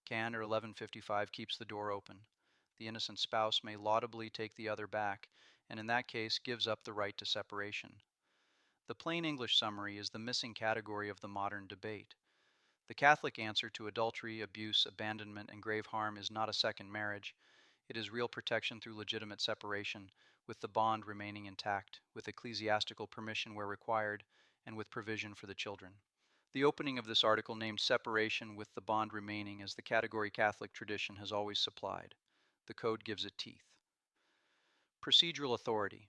Candor 1155 keeps the door open. The innocent spouse may laudably take the other back, and in that case gives up the right to separation. The plain English summary is the missing category of the modern debate. The Catholic answer to adultery, abuse, abandonment, and grave harm is not a second marriage. It is real protection through legitimate separation, with the bond remaining intact, with ecclesiastical permission where required, and with provision for the children. The opening of this article named separation with the bond remaining as the category Catholic tradition has always supplied. The Code gives it teeth. Procedural authority.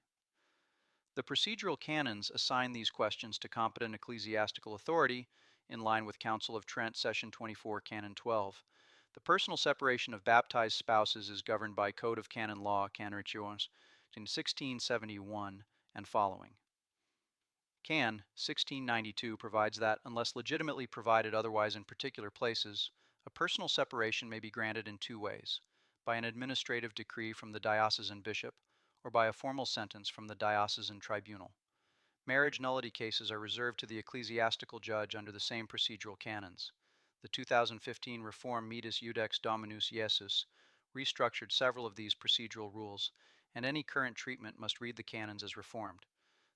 The procedural canons assign these questions to competent ecclesiastical authority in line with Council of Trent, Session 24, Canon 12. The personal separation of baptized spouses is governed by Code of Canon Law, Canonical, in 1671 and following. Can. 1692 provides that, unless legitimately provided otherwise in particular places, a personal separation may be granted in two ways: by an administrative decree from the diocesan bishop, or by a formal sentence from the diocesan tribunal. Marriage nullity cases are reserved to the ecclesiastical judge under the same procedural canons. The 2015 reform Metus Iudex Dominus Iesus restructured several of these procedural rules, and any current treatment must read the canons as reformed.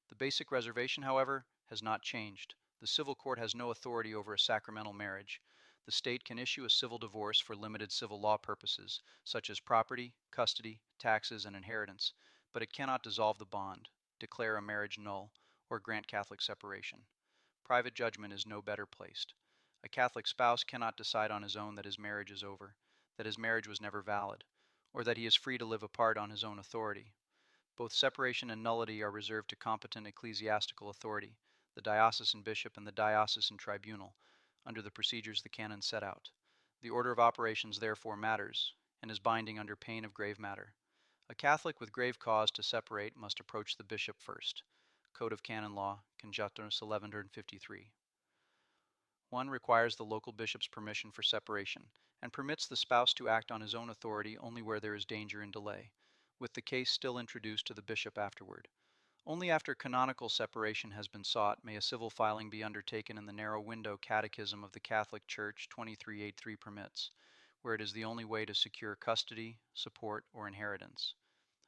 The basic reservation, however, has not changed. The civil court has no authority over a sacramental marriage. The state can issue a civil divorce for limited civil law purposes, such as property, custody, taxes, and inheritance, but it cannot dissolve the bond, declare a marriage null, or grant Catholic separation. Private judgment is no better placed. A Catholic spouse cannot decide on his own that his marriage is over, that his marriage was never valid, or that he is free to live apart on his own authority. Both separation and nullity are reserved to competent ecclesiastical authority, the diocesan bishop and the diocesan tribunal, under the procedures the canons set out. The order of operations therefore matters, and is binding under pain of grave matter. A Catholic with grave cause to separate must approach the bishop first. Code of Canon Law, Conjectus 1153. 1. Requires the local bishop's permission for separation, and permits the spouse to act on his own authority only where there is danger and delay, with the case still introduced to the bishop afterward. Only after canonical separation has been sought may a civil filing be undertaken in the narrow window Catechism of the Catholic Church 2383 permits, where it is the only way to secure custody, support, or inheritance.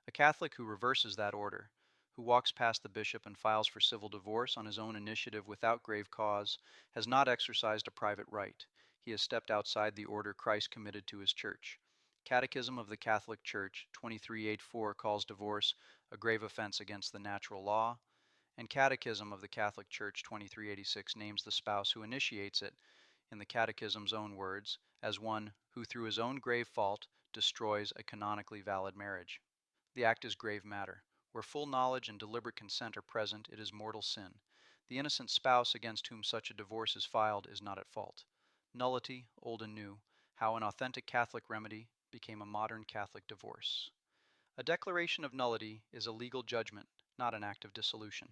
A Catholic who reverses that order, who walks past the bishop and files for civil divorce on his own initiative without grave cause, has not exercised a private right. he has stepped outside the order Christ committed to his church. Catechism of the Catholic Church 2384 calls divorce a grave offense against the natural law, and Catechism of the Catholic Church 2386 names the spouse who initiates it, in the Catechism's own words, as one who through his own grave fault destroys a canonically valid marriage. The act is grave matter. Where full knowledge and deliberate consent are present, it is mortal sin. The innocent spouse against whom such a divorce is filed is not at fault. Nullity, old and new, how an authentic Catholic remedy became a modern Catholic divorce. A declaration of nullity is a legal judgment, not an act of dissolution.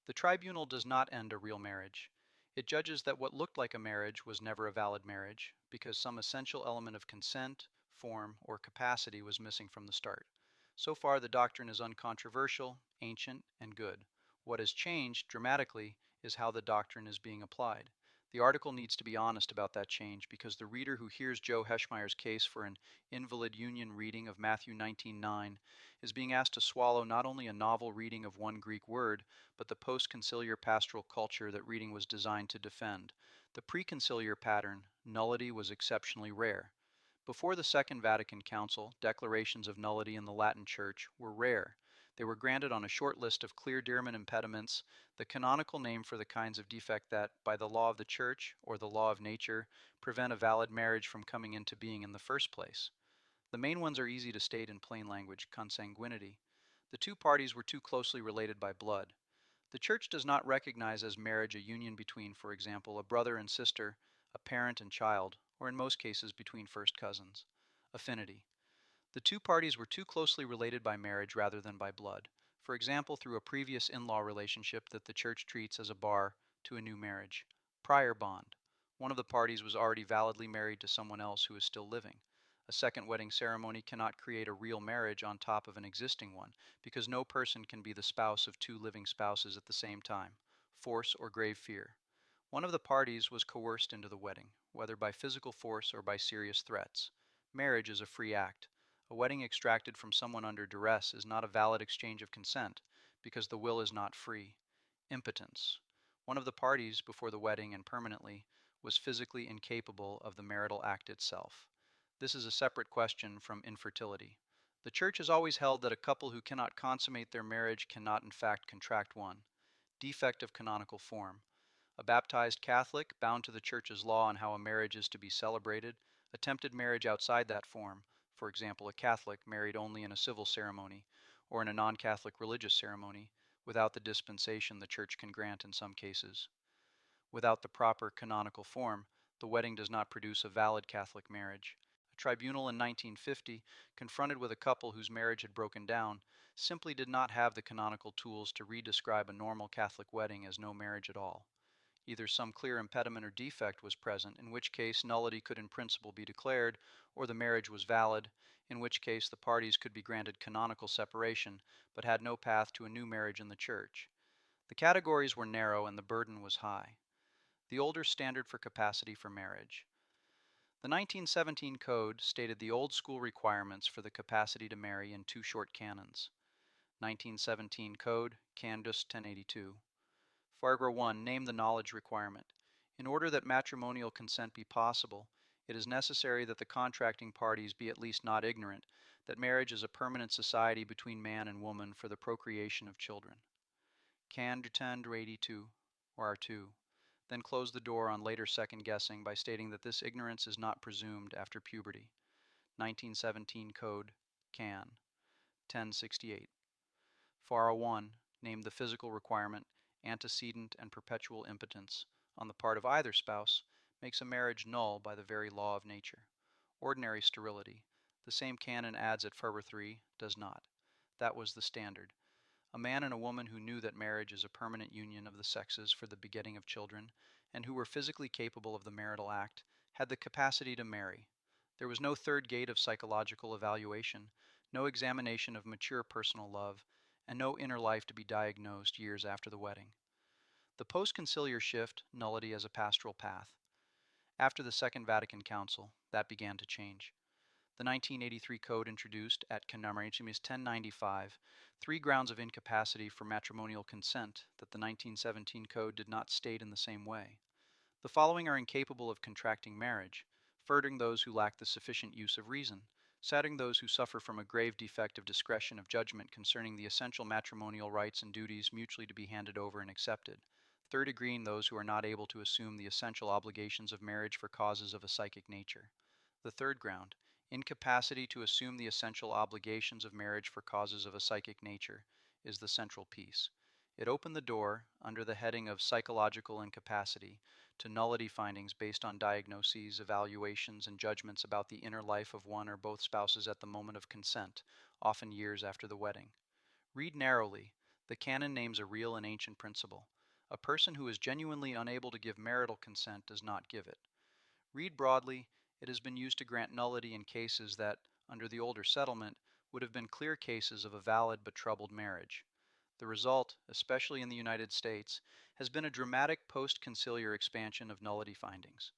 The tribunal does not end a real marriage. It judges that what looked like a marriage was never a valid marriage because some essential element of consent, form, or capacity was missing from the start. So far, the doctrine is uncontroversial, ancient, and good. What has changed dramatically is how the doctrine is being applied. The article needs to be honest about that change because the reader who hears Joe Heschmeyer's case for an invalid union reading of Matthew 19:9 is being asked to swallow not only a novel reading of one Greek word, but the post-conciliar pastoral culture that reading was designed to defend. The pre-conciliar pattern, nullity, was exceptionally rare. Before the Second Vatican Council, declarations of nullity in the Latin Church were rare. They were granted on a short list of clear diriment impediments, the canonical name for the kinds of defect that, by the law of the Church or the law of nature, prevent a valid marriage from coming into being in the first place. The main ones are easy to state in plain language: consanguinity. The two parties were too closely related by blood. The Church does not recognize as marriage a union between, for example, a brother and sister, a parent and child, or in most cases between first cousins. Affinity. The two parties were too closely related by marriage rather than by blood, for example through a previous in-law relationship that the Church treats as a bar to a new marriage. Prior bond. One of the parties was already validly married to someone else who is still living. A second wedding ceremony cannot create a real marriage on top of an existing one, because no person can be the spouse of two living spouses at the same time. Force or grave fear. One of the parties was coerced into the wedding, whether by physical force or by serious threats. Marriage is a free act. A wedding extracted from someone under duress is not a valid exchange of consent, because the will is not free. Impotence. One of the parties, before the wedding and permanently, was physically incapable of the marital act itself. This is a separate question from infertility. The Church has always held that a couple who cannot consummate their marriage cannot in fact contract one. Defect of canonical form. A baptized Catholic, bound to the Church's law on how a marriage is to be celebrated, attempted marriage outside that form, for example a Catholic married only in a civil ceremony, or in a non-Catholic religious ceremony, without the dispensation the Church can grant in some cases. Without the proper canonical form, the wedding does not produce a valid Catholic marriage. A tribunal in 1950, confronted with a couple whose marriage had broken down, simply did not have the canonical tools to re-describe a normal Catholic wedding as no marriage at all. Either some clear impediment or defect was present, in which case nullity could in principle be declared, or the marriage was valid, in which case the parties could be granted canonical separation, but had no path to a new marriage in the Church. The categories were narrow and the burden was high. The older standard for capacity for marriage. The 1917 Code stated the old school requirements for the capacity to marry in two short canons. 1917 Code, Cantus 1082. Paragraph 1. Name the knowledge requirement. In order that matrimonial consent be possible, it is necessary that the contracting parties be at least not ignorant that marriage is a permanent society between man and woman for the procreation of children. Can 1082, or R2. Then close the door on later second guessing by stating that this ignorance is not presumed after puberty. 1917 Code, Can. 1068. Fara 1. Name the physical requirement. Antecedent and perpetual impotence, on the part of either spouse, makes a marriage null by the very law of nature. Ordinary sterility. The same canon adds at Ferber 3, does not. That was the standard. A man and a woman who knew that marriage is a permanent union of the sexes for the begetting of children, and who were physically capable of the marital act, had the capacity to marry. There was no third gate of psychological evaluation, no examination of mature personal love, and no inner life to be diagnosed years after the wedding. The post-conciliar shift, nullity as a pastoral path. After the Second Vatican Council, that began to change. The 1983 Code introduced, at Remarriage 1095, three grounds of incapacity for matrimonial consent that the 1917 Code did not state in the same way. The following are incapable of contracting marriage, furthering those who lack the sufficient use of reason, saddening those who suffer from a grave defect of discretion of judgment concerning the essential matrimonial rights and duties mutually to be handed over and accepted, third agreeing those who are not able to assume the essential obligations of marriage for causes of a psychic nature. The third ground, incapacity to assume the essential obligations of marriage for causes of a psychic nature, is the central piece. It opened the door, under the heading of psychological incapacity, to nullity findings based on diagnoses, evaluations, and judgments about the inner life of one or both spouses at the moment of consent, often years after the wedding. Read narrowly. The canon names a real and ancient principle. A person who is genuinely unable to give marital consent does not give it. Read broadly. It has been used to grant nullity in cases that, under the older settlement, would have been clear cases of a valid but troubled marriage. The result, especially in the United States, has been a dramatic post-conciliar expansion of nullity findings.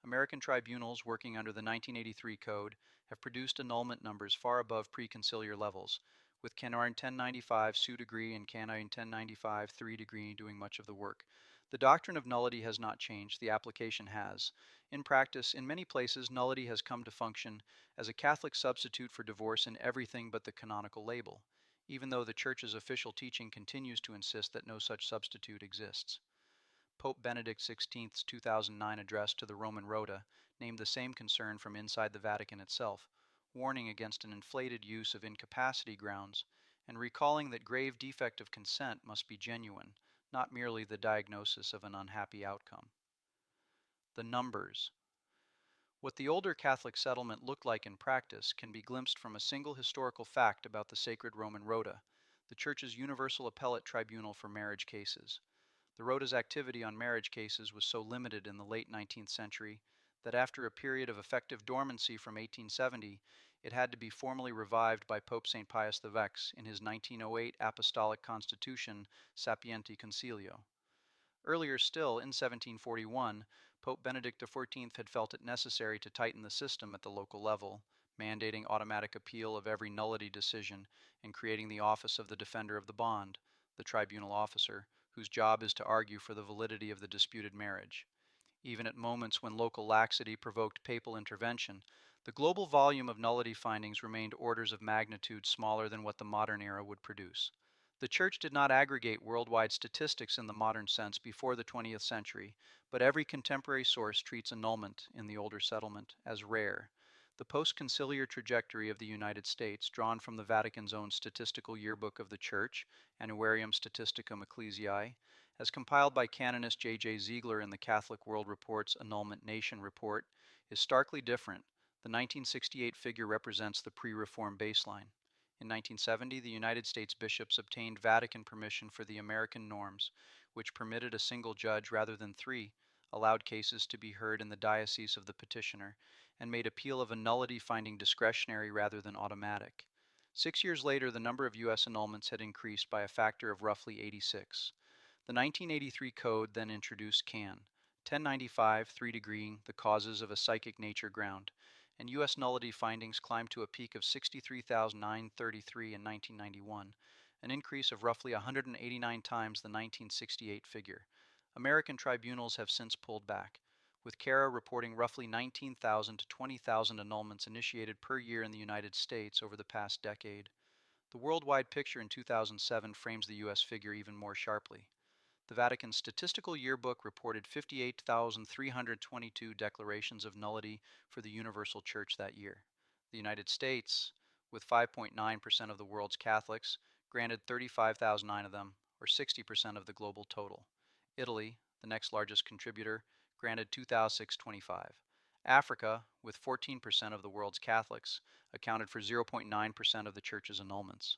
American tribunals working under the 1983 Code have produced annulment numbers far above pre-conciliar levels, with Canon 1095 2 degree and Canon 1095 3 degree doing much of the work. The doctrine of nullity has not changed, the application has. In practice, in many places, nullity has come to function as a Catholic substitute for divorce in everything but the canonical label, even though the Church's official teaching continues to insist that no such substitute exists. Pope Benedict XVI's 2009 address to the Roman Rota named the same concern from inside the Vatican itself, warning against an inflated use of incapacity grounds and recalling that grave defect of consent must be genuine, not merely the diagnosis of an unhappy outcome. The numbers. What the older Catholic settlement looked like in practice can be glimpsed from a single historical fact about the Sacred Roman Rota, the Church's universal appellate tribunal for marriage cases. The Rota's activity on marriage cases was so limited in the late 19th century that after a period of effective dormancy from 1870, it had to be formally revived by Pope St. Pius VI in his 1908 Apostolic Constitution Sapienti Concilio. Earlier still, in 1741, Pope Benedict XIV had felt it necessary to tighten the system at the local level, mandating automatic appeal of every nullity decision and creating the office of the defender of the bond, the tribunal officer, whose job is to argue for the validity of the disputed marriage. Even at moments when local laxity provoked papal intervention, the global volume of nullity findings remained orders of magnitude smaller than what the modern era would produce. The Church did not aggregate worldwide statistics in the modern sense before the 20th century, but every contemporary source treats annulment in the older settlement as rare. The post-conciliar trajectory of the United States, drawn from the Vatican's own statistical yearbook of the Church, Annuarium Statisticum Ecclesiae, as compiled by canonist J. Ziegler in the Catholic World Report's Annulment Nation Report, is starkly different. The 1968 figure represents the pre-reform baseline. In 1970, the United States bishops obtained Vatican permission for the American norms, which permitted a single judge rather than three, allowed cases to be heard in the diocese of the petitioner, and made appeal of a nullity finding discretionary rather than automatic. 6 years later, the number of U.S. annulments had increased by a factor of roughly 86. The 1983 Code then introduced Can. 1095 3 degreeing the causes of a psychic nature ground, and U.S. nullity findings climbed to a peak of 63,933 in 1991, an increase of roughly 189 times the 1968 figure. American tribunals have since pulled back, with CARA reporting roughly 19,000 to 20,000 annulments initiated per year in the United States over the past decade. The worldwide picture in 2007 frames the U.S. figure even more sharply. The Vatican's Statistical Yearbook reported 58,322 declarations of nullity for the Universal Church that year. The United States, with 5.9% of the world's Catholics, granted 35,009 of them, or 60% of the global total. Italy, the next largest contributor, granted 2,625. Africa, with 14% of the world's Catholics, accounted for 0.9% of the Church's annulments.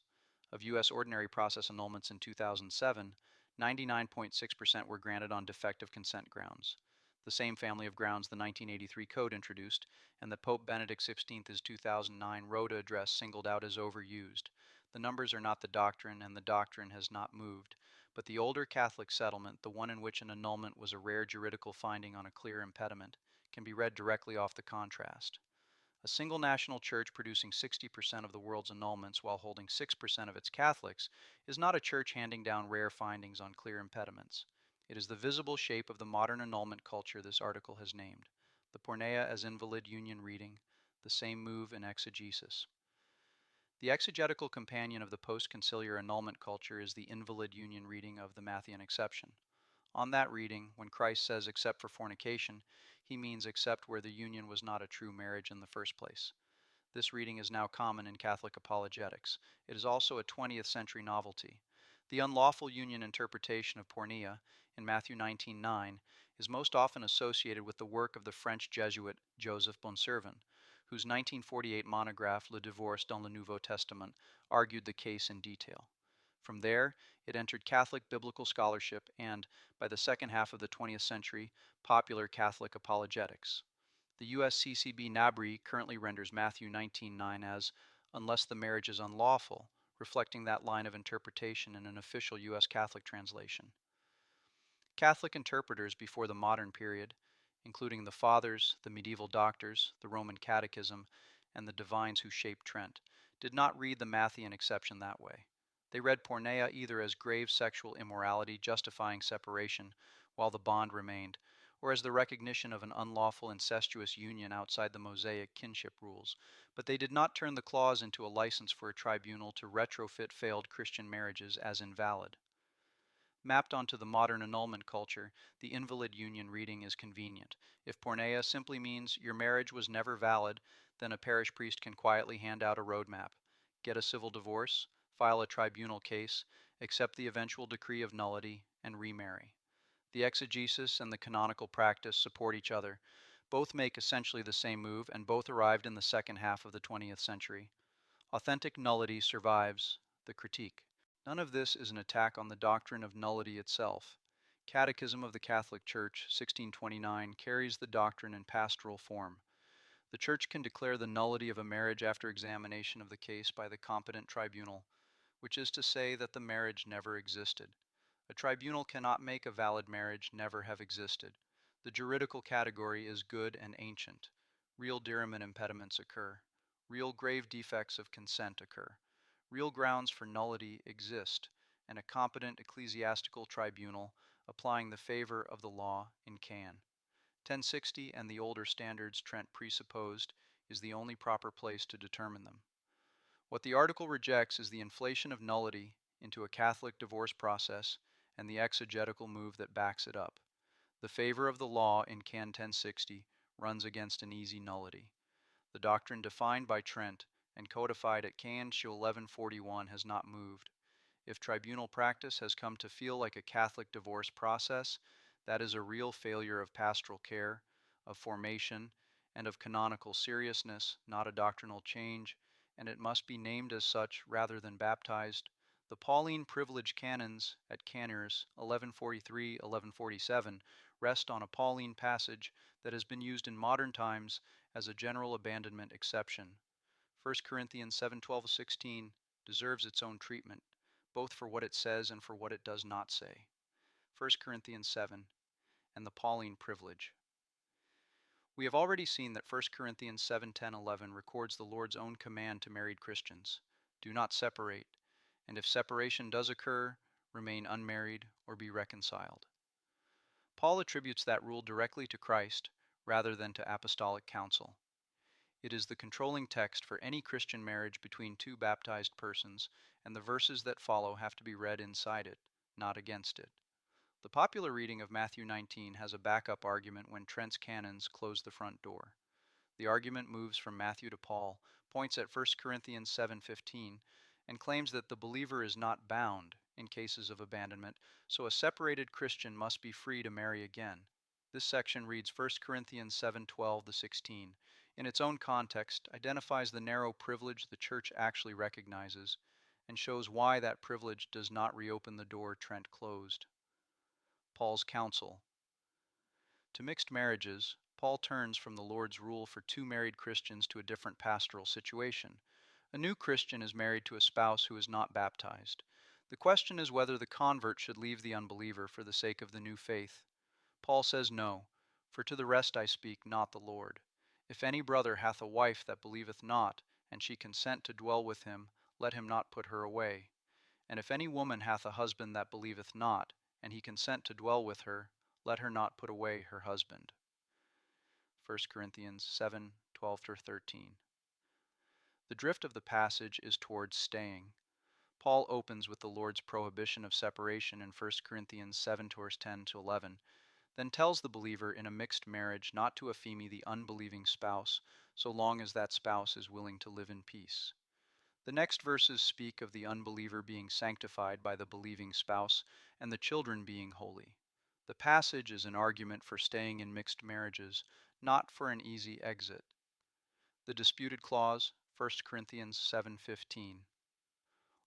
Of U.S. ordinary process annulments in 2007, 99.6% were granted on defective consent grounds, the same family of grounds the 1983 Code introduced and that Pope Benedict XVI's 2009 Rota address singled out as overused. The numbers are not the doctrine, and the doctrine has not moved, but the older Catholic settlement, the one in which an annulment was a rare juridical finding on a clear impediment, can be read directly off the contrast. A single national church producing 60% of the world's annulments while holding 6% of its Catholics is not a church handing down rare findings on clear impediments. It is the visible shape of the modern annulment culture this article has named. The porneia as invalid union reading, the same move in exegesis. The exegetical companion of the post-conciliar annulment culture is the invalid union reading of the Matthean exception. On that reading, when Christ says except for fornication, he means except where the union was not a true marriage in the first place. This reading is now common in Catholic apologetics. It is also a 20th century novelty. The unlawful union interpretation of porneia in Matthew 19:9 is most often associated with the work of the French Jesuit Joseph Bonservin, whose 1948 monograph Le Divorce dans le Nouveau Testament argued the case in detail. From there, it entered Catholic biblical scholarship and, by the second half of the 20th century, popular Catholic apologetics. The USCCB NABRI currently renders Matthew 19:9 as unless the marriage is unlawful, reflecting that line of interpretation in an official U.S. Catholic translation. Catholic interpreters before the modern period, including the Fathers, the medieval doctors, the Roman Catechism, and the divines who shaped Trent, did not read the Matthean exception that way. They read porneia either as grave sexual immorality justifying separation while the bond remained, or as the recognition of an unlawful incestuous union outside the Mosaic kinship rules, but they did not turn the clause into a license for a tribunal to retrofit failed Christian marriages as invalid. Mapped onto the modern annulment culture, the invalid union reading is convenient. If porneia simply means your marriage was never valid, then a parish priest can quietly hand out a roadmap. Get a civil divorce, file a tribunal case, accept the eventual decree of nullity, and remarry. The exegesis and the canonical practice support each other. Both make essentially the same move, and both arrived in the second half of the 20th century. Authentic nullity survives the critique. None of this is an attack on the doctrine of nullity itself. Catechism of the Catholic Church, 1629, carries the doctrine in pastoral form. The Church can declare the nullity of a marriage after examination of the case by the competent tribunal, which is to say that the marriage never existed. A tribunal cannot make a valid marriage never have existed. The juridical category is good and ancient. Real diramen impediments occur. Real grave defects of consent occur. Real grounds for nullity exist, and a competent ecclesiastical tribunal applying the favor of the law in can. 1060 and the older standards Trent presupposed is the only proper place to determine them. What the article rejects is the inflation of nullity into a Catholic divorce process and the exegetical move that backs it up. The favor of the law in Can 1060 runs against an easy nullity. The doctrine defined by Trent and codified at Can 1141 has not moved. If tribunal practice has come to feel like a Catholic divorce process, that is a real failure of pastoral care, of formation, and of canonical seriousness, not a doctrinal change, and it must be named as such rather than baptized. The Pauline privilege canons at Canars 1143-1147 rest on a Pauline passage that has been used in modern times as a general abandonment exception. 1 Corinthians 7:12-16 deserves its own treatment, both for what it says and for what it does not say. 1 Corinthians 7 and the Pauline privilege. We have already seen that 1 Corinthians 7:10-11 records the Lord's own command to married Christians: do not separate, and if separation does occur, remain unmarried or be reconciled. Paul attributes that rule directly to Christ rather than to apostolic council. It is the controlling text for any Christian marriage between two baptized persons, and the verses that follow have to be read inside it, not against it. The popular reading of Matthew 19 has a backup argument when Trent's canons close the front door. The argument moves from Matthew to Paul, points at 1 Corinthians 7:15, and claims that the believer is not bound in cases of abandonment, so a separated Christian must be free to marry again. This section reads 1 Corinthians 7:12-16. In its own context, identifies the narrow privilege the Church actually recognizes, and shows why that privilege does not reopen the door Trent closed. Paul's counsel. To mixed marriages, Paul turns from the Lord's rule for two married Christians to a different pastoral situation. A new Christian is married to a spouse who is not baptized. The question is whether the convert should leave the unbeliever for the sake of the new faith. Paul says no, for to the rest I speak, not the Lord. If any brother hath a wife that believeth not, and she consent to dwell with him, let him not put her away. And if any woman hath a husband that believeth not, and he consent to dwell with her, let her not put away her husband. 1 Corinthians 7:12-13. The drift of the passage is towards staying. Paul opens with the Lord's prohibition of separation in 1 Corinthians 7:10-11, then tells the believer in a mixed marriage not to epheme the unbelieving spouse, so long as that spouse is willing to live in peace. The next verses speak of the unbeliever being sanctified by the believing spouse and the children being holy. The passage is an argument for staying in mixed marriages, not for an easy exit. The disputed clause, 1 Corinthians 7:15.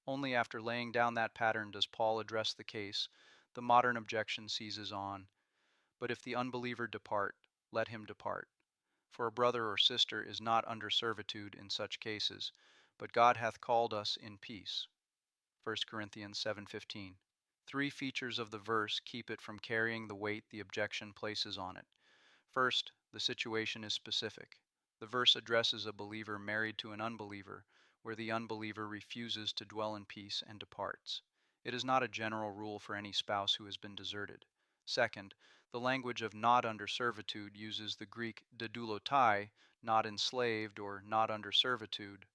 Only after laying down that pattern does Paul address the case. The modern objection seizes on, but if the unbeliever depart, let him depart. For a brother or sister is not under servitude in such cases, but God hath called us in peace. 1 Corinthians 7:15. Three features of the verse keep it from carrying the weight the objection places on it. First, the situation is specific. The verse addresses a believer married to an unbeliever, where the unbeliever refuses to dwell in peace and departs. It is not a general rule for any spouse who has been deserted. Second, the language of not under servitude uses the Greek didoulotai, not enslaved or not under servitude.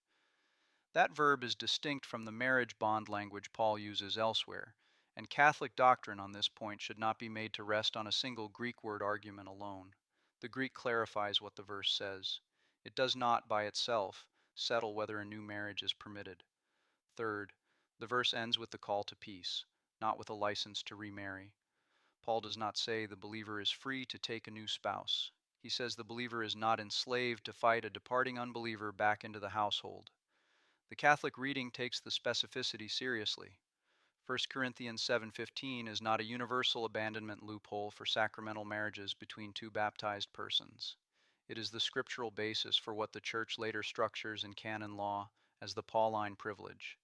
That verb is distinct from the marriage bond language Paul uses elsewhere, and Catholic doctrine on this point should not be made to rest on a single Greek word argument alone. The Greek clarifies what the verse says. It does not, by itself, settle whether a new marriage is permitted. Third, the verse ends with the call to peace, not with a license to remarry. Paul does not say the believer is free to take a new spouse. He says the believer is not enslaved to fight a departing unbeliever back into the household. The Catholic reading takes the specificity seriously. 1 Corinthians 7:15 is not a universal abandonment loophole for sacramental marriages between two baptized persons. It is the scriptural basis for what the Church later structures in canon law as the Pauline privilege,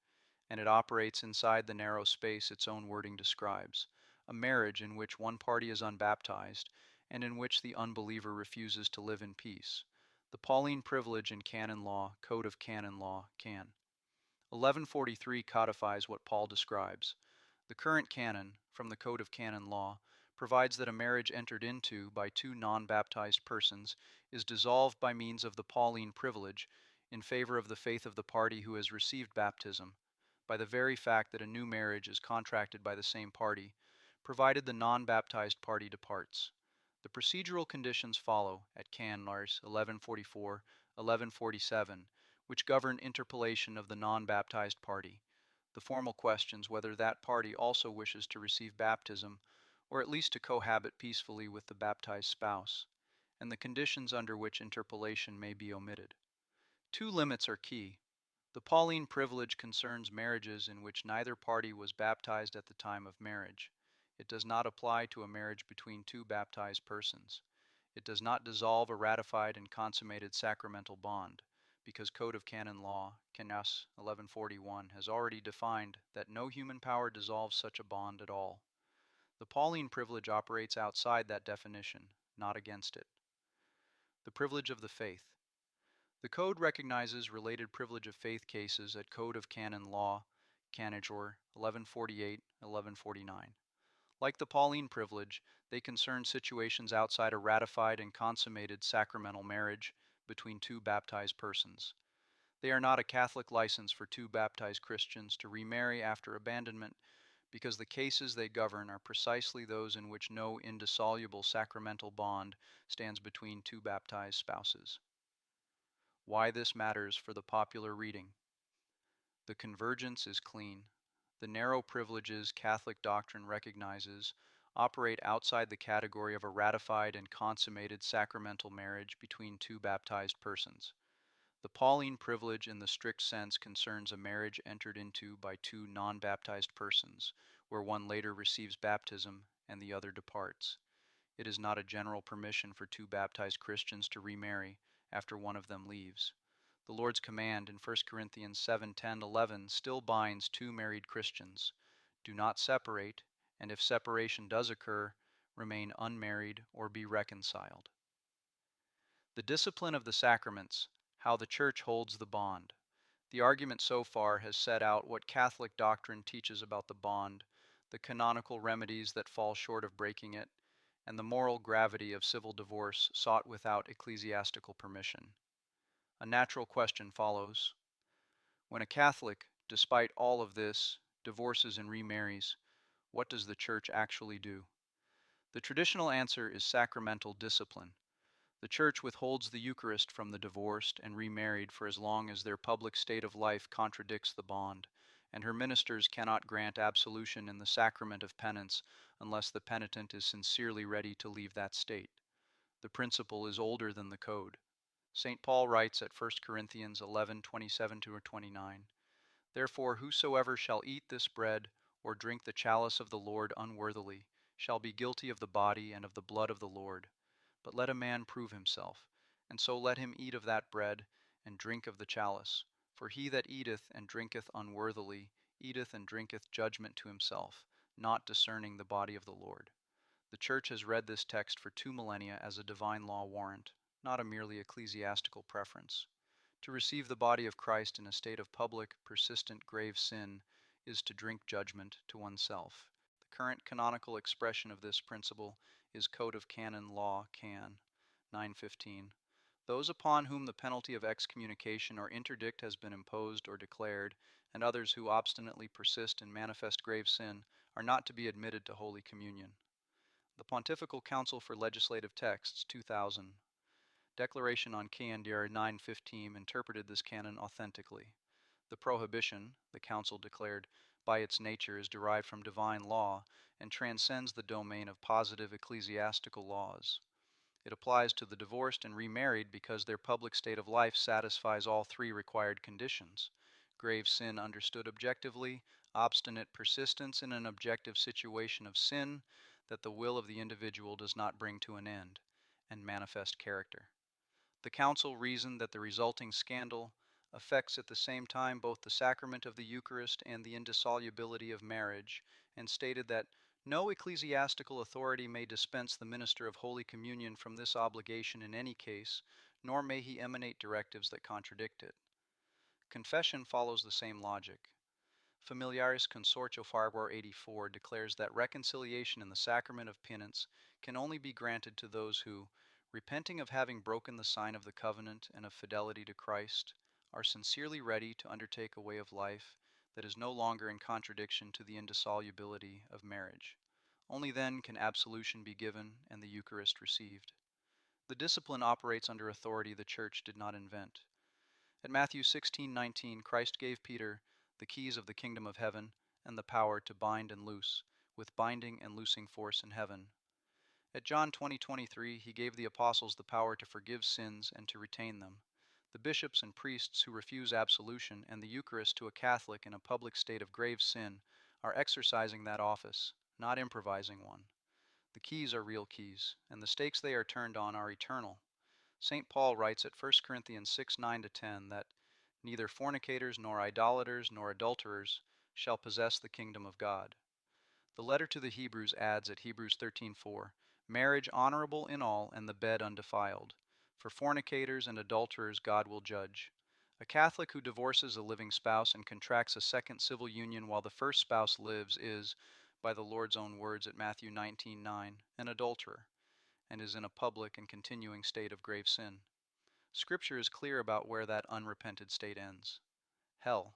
and it operates inside the narrow space its own wording describes, a marriage in which one party is unbaptized and in which the unbeliever refuses to live in peace. The Pauline privilege in canon law, Code of Canon Law, can. 1143 codifies what Paul describes. The current canon, from the Code of Canon Law, provides that a marriage entered into by two non-baptized persons is dissolved by means of the Pauline privilege in favor of the faith of the party who has received baptism, by the very fact that a new marriage is contracted by the same party, provided the non-baptized party departs. The procedural conditions follow at Can. Lars 1144, 1147, which govern interpellation of the non-baptized party. The formal questions whether that party also wishes to receive baptism, or at least to cohabit peacefully with the baptized spouse, and the conditions under which interpellation may be omitted. Two limits are key. The Pauline privilege concerns marriages in which neither party was baptized at the time of marriage. It does not apply to a marriage between two baptized persons. It does not dissolve a ratified and consummated sacramental bond, because Code of Canon Law, Canas 1141, has already defined that no human power dissolves such a bond at all. The Pauline privilege operates outside that definition, not against it. The privilege of the faith. The Code recognizes related privilege of faith cases at Code of Canon Law, Canonjor 1148, 1149. Like the Pauline privilege, they concern situations outside a ratified and consummated sacramental marriage between two baptized persons. They are not a Catholic license for two baptized Christians to remarry after abandonment, because the cases they govern are precisely those in which no indissoluble sacramental bond stands between two baptized spouses. Why this matters for the popular reading. The convergence is clean. The narrow privileges Catholic doctrine recognizes operate outside the category of a ratified and consummated sacramental marriage between two baptized persons. The Pauline privilege in the strict sense concerns a marriage entered into by two non-baptized persons, where one later receives baptism and the other departs. It is not a general permission for two baptized Christians to remarry after one of them leaves. The Lord's command in 1 Corinthians 7:10, 11 still binds two married Christians. Do not separate, and if separation does occur, remain unmarried or be reconciled. The discipline of the sacraments, how the Church holds the bond. The argument so far has set out what Catholic doctrine teaches about the bond, the canonical remedies that fall short of breaking it, and the moral gravity of civil divorce sought without ecclesiastical permission. A natural question follows. When a Catholic, despite all of this, divorces and remarries, what does the Church actually do? The traditional answer is sacramental discipline. The Church withholds the Eucharist from the divorced and remarried for as long as their public state of life contradicts the bond, and her ministers cannot grant absolution in the sacrament of penance unless the penitent is sincerely ready to leave that state. The principle is older than the code. St. Paul writes at 1 Corinthians 11:27-29, "Therefore whosoever shall eat this bread or drink the chalice of the Lord unworthily shall be guilty of the body and of the blood of the Lord. But let a man prove himself, and so let him eat of that bread and drink of the chalice. For he that eateth and drinketh unworthily eateth and drinketh judgment to himself, not discerning the body of the Lord." The Church has read this text for 2 millennia as a divine law warrant, not a merely ecclesiastical preference. To receive the body of Christ in a state of public, persistent, grave sin is to drink judgment to oneself. The current canonical expression of this principle is Code of Canon Law, Can. 915. Those upon whom the penalty of excommunication or interdict has been imposed or declared, and others who obstinately persist in manifest grave sin, are not to be admitted to Holy Communion. The Pontifical Council for Legislative Texts, 2000. Declaration on Candiar 915 interpreted this canon authentically. The prohibition, the Council declared, by its nature is derived from divine law and transcends the domain of positive ecclesiastical laws. It applies to the divorced and remarried because their public state of life satisfies all three required conditions: grave sin understood objectively, obstinate persistence in an objective situation of sin that the will of the individual does not bring to an end, and manifest character. The Council reasoned that the resulting scandal affects at the same time both the sacrament of the Eucharist and the indissolubility of marriage, and stated that no ecclesiastical authority may dispense the minister of Holy Communion from this obligation in any case, nor may he emanate directives that contradict it. Confession follows the same logic. Familiaris Consortio Farbor 84 declares that reconciliation in the sacrament of penance can only be granted to those who, repenting of having broken the sign of the covenant and of fidelity to Christ, are sincerely ready to undertake a way of life that is no longer in contradiction to the indissolubility of marriage. Only then can absolution be given and the Eucharist received. The discipline operates under authority the Church did not invent. At Matthew 16:19, Christ gave Peter the keys of the kingdom of heaven and the power to bind and loose, with binding and loosing force in heaven. At John 20:23, he gave the apostles the power to forgive sins and to retain them. The bishops and priests who refuse absolution and the Eucharist to a Catholic in a public state of grave sin are exercising that office, not improvising one. The keys are real keys, and the stakes they are turned on are eternal. St. Paul writes at 1 Corinthians 6:9-10 that neither fornicators nor idolaters nor adulterers shall possess the kingdom of God. The letter to the Hebrews adds at Hebrews 13:4, marriage honorable in all and the bed undefiled. For fornicators and adulterers God will judge. A Catholic who divorces a living spouse and contracts a second civil union while the first spouse lives is, by the Lord's own words at Matthew 19:9, an adulterer, and is in a public and continuing state of grave sin. Scripture is clear about where that unrepented state ends: hell.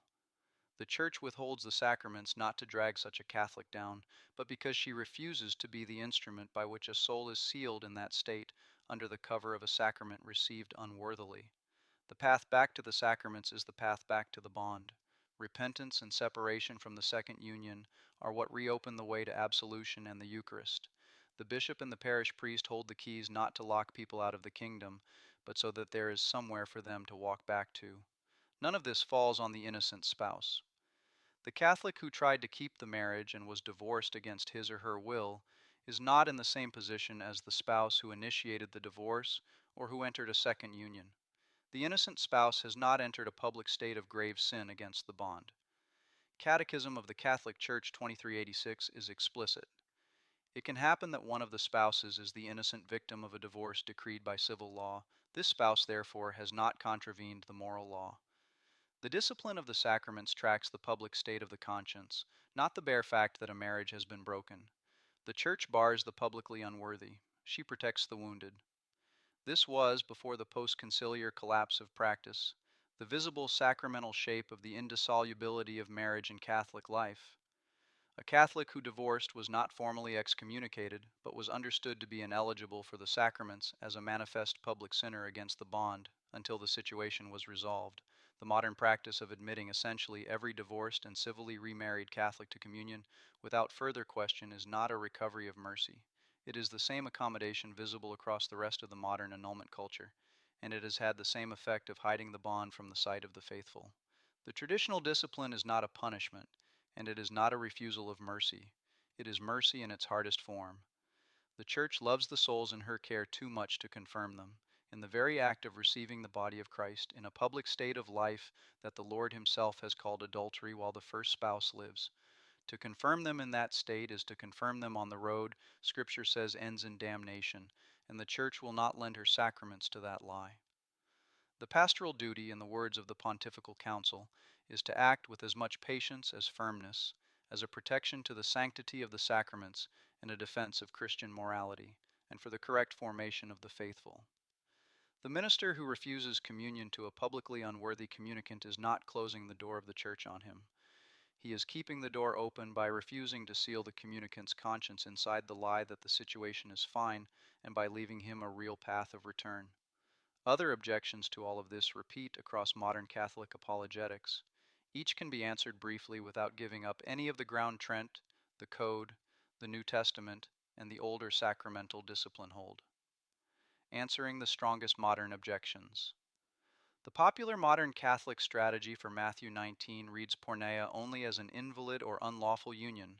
The Church withholds the sacraments not to drag such a Catholic down, but because she refuses to be the instrument by which a soul is sealed in that state under the cover of a sacrament received unworthily. The path back to the sacraments is the path back to the bond. Repentance and separation from the second union are what reopen the way to absolution and the Eucharist. The bishop and the parish priest hold the keys not to lock people out of the kingdom, but so that there is somewhere for them to walk back to. None of this falls on the innocent spouse. The Catholic who tried to keep the marriage and was divorced against his or her will is not in the same position as the spouse who initiated the divorce or who entered a second union. The innocent spouse has not entered a public state of grave sin against the bond. Catechism of the Catholic Church 2386 is explicit. It can happen that one of the spouses is the innocent victim of a divorce decreed by civil law. This spouse, therefore, has not contravened the moral law. The discipline of the sacraments tracks the public state of the conscience, not the bare fact that a marriage has been broken. The Church bars the publicly unworthy. She protects the wounded. This was, before the post-conciliar collapse of practice, the visible sacramental shape of the indissolubility of marriage in Catholic life. A Catholic who divorced was not formally excommunicated, but was understood to be ineligible for the sacraments as a manifest public sinner against the bond until the situation was resolved. The modern practice of admitting essentially every divorced and civilly remarried Catholic to communion without further question is not a recovery of mercy. It is the same accommodation visible across the rest of the modern annulment culture, and it has had the same effect of hiding the bond from the sight of the faithful. The traditional discipline is not a punishment, and it is not a refusal of mercy. It is mercy in its hardest form. The Church loves the souls in her care too much to confirm them, in the very act of receiving the body of Christ, in a public state of life that the Lord Himself has called adultery while the first spouse lives. To confirm them in that state is to confirm them on the road Scripture says ends in damnation, and the Church will not lend her sacraments to that lie. The pastoral duty, in the words of the Pontifical Council, is to act with as much patience as firmness, as a protection to the sanctity of the sacraments and a defense of Christian morality, and for the correct formation of the faithful. The minister who refuses communion to a publicly unworthy communicant is not closing the door of the Church on him. He is keeping the door open by refusing to seal the communicant's conscience inside the lie that the situation is fine and by leaving him a real path of return. Other objections to all of this repeat across modern Catholic apologetics. Each can be answered briefly without giving up any of the ground Trent, the Code, the New Testament, and the older sacramental discipline hold. Answering the strongest modern objections. The popular modern Catholic strategy for Matthew 19 reads porneia only as an invalid or unlawful union,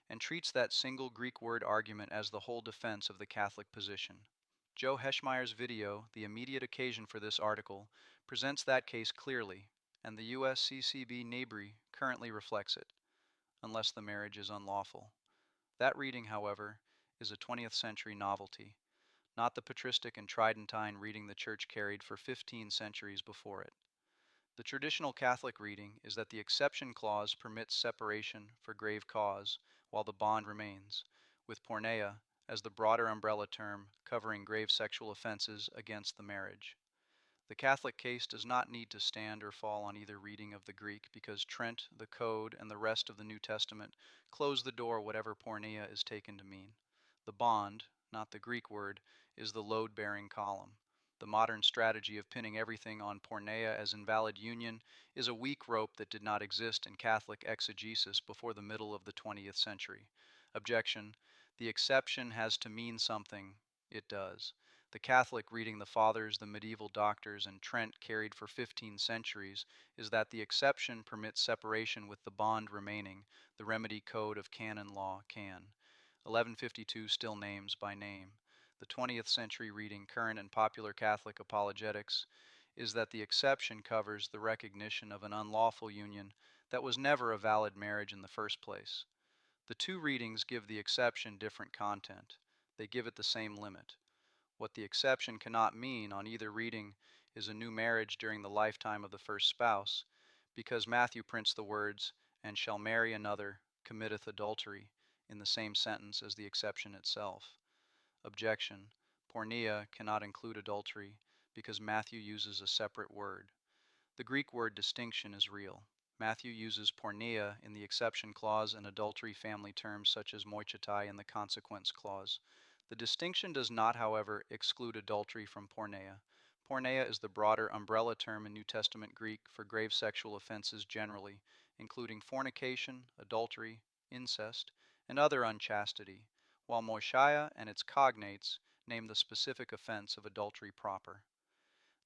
and treats that single Greek word argument as the whole defense of the Catholic position. Joe Heschmeyer's video, the immediate occasion for this article, presents that case clearly, and the USCCB NABRI currently reflects it, unless the marriage is unlawful. That reading, however, is a 20th century novelty, not the patristic and tridentine reading the Church carried for 15 centuries before it. The traditional Catholic reading is that the exception clause permits separation for grave cause while the bond remains, with porneia as the broader umbrella term covering grave sexual offenses against the marriage. The Catholic case does not need to stand or fall on either reading of the Greek because Trent, the Code, and the rest of the New Testament close the door whatever porneia is taken to mean. The bond, not the Greek word, is the load-bearing column. The modern strategy of pinning everything on porneia as invalid union is a weak rope that did not exist in Catholic exegesis before the middle of the 20th century. Objection: the exception has to mean something. It does. The Catholic reading the Fathers, the medieval doctors, and Trent carried for 15 centuries is that the exception permits separation with the bond remaining, the remedy code of canon law, can. 1152 still names by name. The 20th century reading, current and popular Catholic apologetics, is that the exception covers the recognition of an unlawful union that was never a valid marriage in the first place. The two readings give the exception different content. They give it the same limit. What the exception cannot mean on either reading is a new marriage during the lifetime of the first spouse, because Matthew prints the words, "and shall marry another, committeth adultery," in the same sentence as the exception itself. Objection: porneia cannot include adultery, because Matthew uses a separate word. The Greek word distinction is real. Matthew uses porneia in the exception clause and adultery family terms such as moichetai in the consequence clause. The distinction does not, however, exclude adultery from porneia. Porneia is the broader umbrella term in New Testament Greek for grave sexual offenses generally, including fornication, adultery, incest, and other unchastity, while moicheia and its cognates name the specific offense of adultery proper.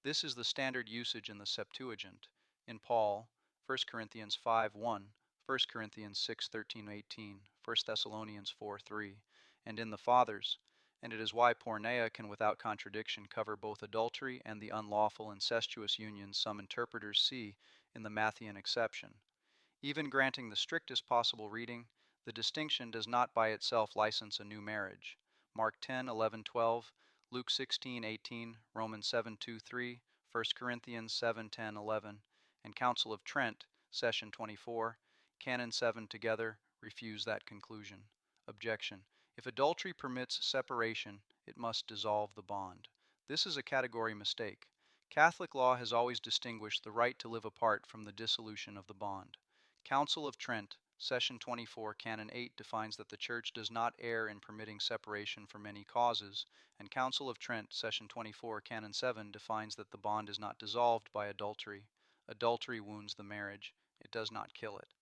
This is the standard usage in the Septuagint, in Paul, 1 Corinthians 5:1, 1 Corinthians 6:13-18, 1 Thessalonians 4:3, and in the Fathers, and it is why porneia can without contradiction cover both adultery and the unlawful incestuous unions some interpreters see in the Matthean exception. Even granting the strictest possible reading, the distinction does not by itself license a new marriage. Mark 10:11-12, Luke 16:18, Romans 7:2-3, 1 Corinthians 7:10-11, and Council of Trent, Session 24, Canon 7 together refuse that conclusion. Objection. If adultery permits separation, it must dissolve the bond. This is a category mistake. Catholic law has always distinguished the right to live apart from the dissolution of the bond. Council of Trent, Session 24, Canon 8 defines that the Church does not err in permitting separation from any causes, and Council of Trent, Session 24, Canon 7 defines that the bond is not dissolved by adultery. Adultery wounds the marriage, it does not kill it.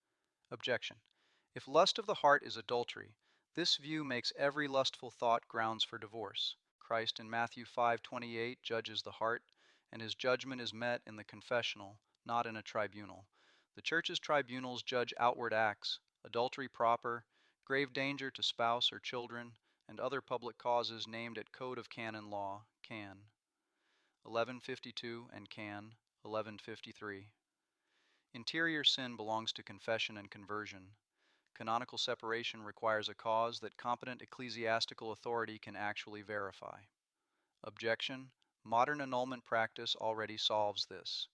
Objection. If lust of the heart is adultery, this view makes every lustful thought grounds for divorce. Christ in Matthew 5:28 judges the heart, and his judgment is met in the confessional, not in a tribunal. The Church's tribunals judge outward acts, adultery proper, grave danger to spouse or children, and other public causes named at Code of Canon Law, Can. 1152 and Can. 1153. Interior sin belongs to confession and conversion. Canonical separation requires a cause that competent ecclesiastical authority can actually verify. Objection. Modern annulment practice already solves this.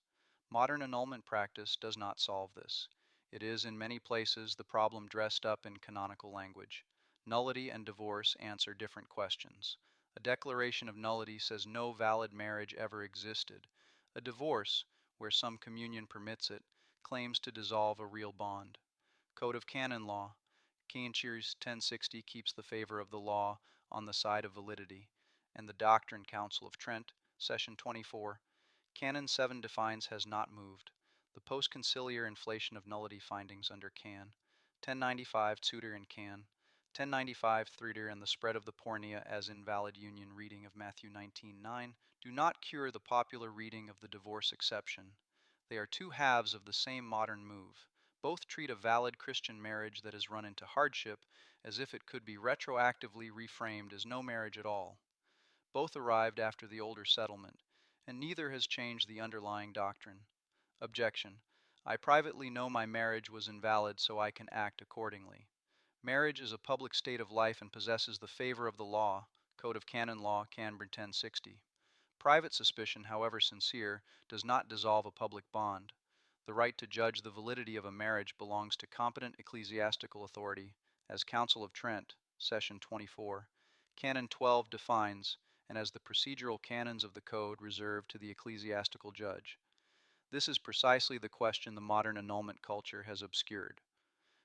Modern annulment practice does not solve this. It is, in many places, the problem dressed up in canonical language. Nullity and divorce answer different questions. A declaration of nullity says no valid marriage ever existed. A divorce, where some communion permits it, claims to dissolve a real bond. Code of Canon Law. Kienchir's 1060 keeps the favor of the law on the side of validity, and the Doctrine Council of Trent, Session 24, Canon 7 defines has not moved. The post-conciliar inflation of nullity findings under Can. 1095 Tsuter and Can. 1095 Threader and the spread of the pornea as invalid union reading of Matthew 19:9 do not cure the popular reading of the divorce exception. They are two halves of the same modern move. Both treat a valid Christian marriage that has run into hardship as if it could be retroactively reframed as no marriage at all. Both arrived after the older settlement, and neither has changed the underlying doctrine. Objection. I privately know my marriage was invalid, so I can act accordingly. Marriage is a public state of life and possesses the favor of the law. Code of Canon Law, Canberra 1060. Private suspicion, however sincere, does not dissolve a public bond. The right to judge the validity of a marriage belongs to competent ecclesiastical authority, as Council of Trent, Session 24, Canon 12 defines, and as the procedural canons of the Code reserved to the ecclesiastical judge. This is precisely the question the modern annulment culture has obscured.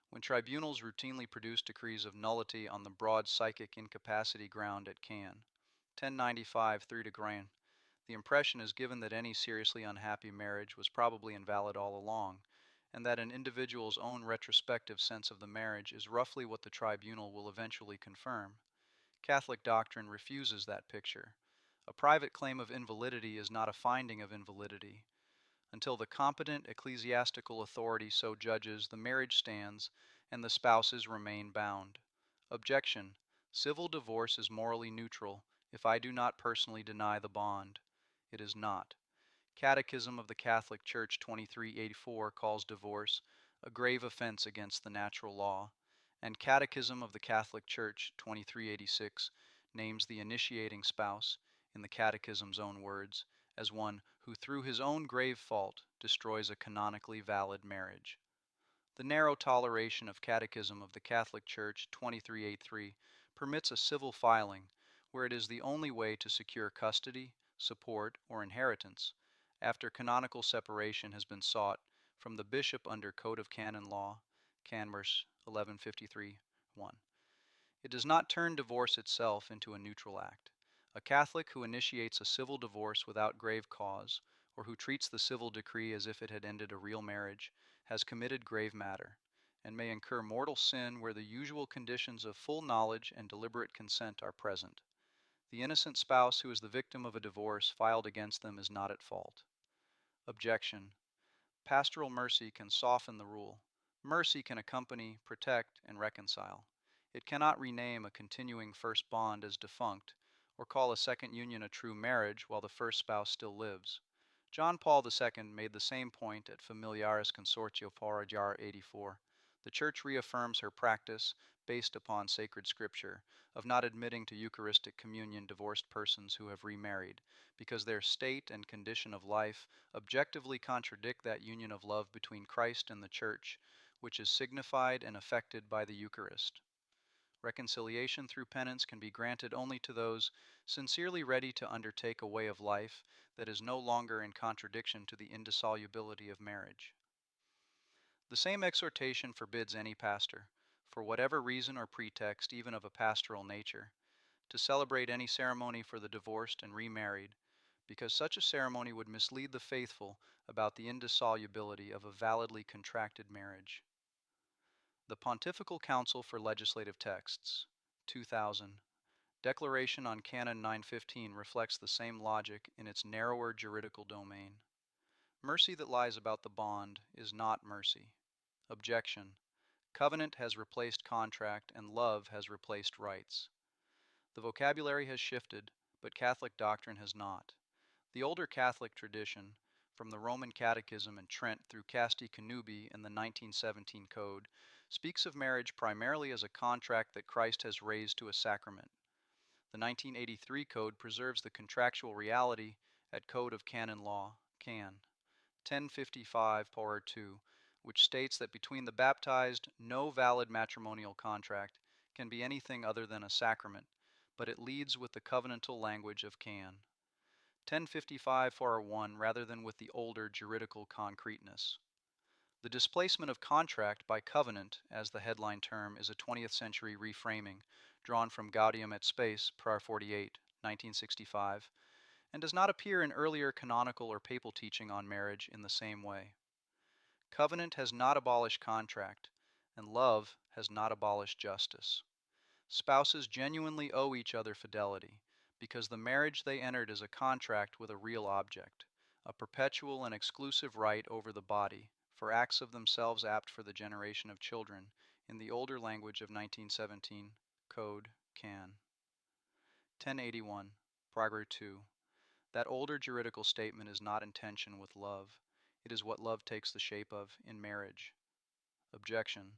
When tribunals routinely produce decrees of nullity on the broad psychic incapacity ground at Can. 1095 3 de Grain, the impression is given that any seriously unhappy marriage was probably invalid all along, and that an individual's own retrospective sense of the marriage is roughly what the tribunal will eventually confirm. Catholic doctrine refuses that picture. A private claim of invalidity is not a finding of invalidity. Until the competent ecclesiastical authority so judges, the marriage stands, and the spouses remain bound. Objection. Civil divorce is morally neutral if I do not personally deny the bond. It is not. Catechism of the Catholic Church 2384 calls divorce a grave offense against the natural law, and Catechism of the Catholic Church 2386 names the initiating spouse, in the Catechism's own words, as one who through his own grave fault destroys a canonically valid marriage. The narrow toleration of Catechism of the Catholic Church 2383 permits a civil filing where it is the only way to secure custody, support, or inheritance after canonical separation has been sought from the bishop under Code of Canon Law, Canberra 1153-1. It does not turn divorce itself into a neutral act. A Catholic who initiates a civil divorce without grave cause, or who treats the civil decree as if it had ended a real marriage, has committed grave matter, and may incur mortal sin where the usual conditions of full knowledge and deliberate consent are present. The innocent spouse who is the victim of a divorce filed against them is not at fault. Objection. Pastoral mercy can soften the rule. Mercy can accompany, protect, and reconcile. It cannot rename a continuing first bond as defunct, or call a second union a true marriage while the first spouse still lives. John Paul II made the same point at Familiaris Consortio Parajar 84. The Church reaffirms her practice, based upon sacred scripture, of not admitting to Eucharistic communion divorced persons who have remarried, because their state and condition of life objectively contradict that union of love between Christ and the Church, which is signified and effected by the Eucharist. Reconciliation through penance can be granted only to those sincerely ready to undertake a way of life that is no longer in contradiction to the indissolubility of marriage. The same exhortation forbids any pastor, for whatever reason or pretext, even of a pastoral nature, to celebrate any ceremony for the divorced and remarried, because such a ceremony would mislead the faithful about the indissolubility of a validly contracted marriage. The Pontifical Council for Legislative Texts, 2000, Declaration on Canon 915 reflects the same logic in its narrower juridical domain. Mercy that lies about the bond is not mercy. Objection. Covenant has replaced contract and love has replaced rights. The vocabulary has shifted, but Catholic doctrine has not. The older Catholic tradition, from the Roman Catechism and Trent through Casti Connubii and the 1917 Code, speaks of marriage primarily as a contract that Christ has raised to a sacrament. The 1983 Code preserves the contractual reality at Code of Canon Law, Can. 1055 Par 2, which states that between the baptized, no valid matrimonial contract can be anything other than a sacrament, but it leads with the covenantal language of Can. 1055 Par 1 rather than with the older juridical concreteness. The displacement of contract by covenant as the headline term is a 20th century reframing drawn from Gaudium et Spes, Par 48, 1965, and does not appear in earlier canonical or papal teaching on marriage in the same way. Covenant has not abolished contract, and love has not abolished justice. Spouses genuinely owe each other fidelity, because the marriage they entered is a contract with a real object, a perpetual and exclusive right over the body, for acts of themselves apt for the generation of children, in the older language of 1917, Code, Can. 1081, Progr 2. That older juridical statement is not in tension with love. It is what love takes the shape of in marriage. Objection.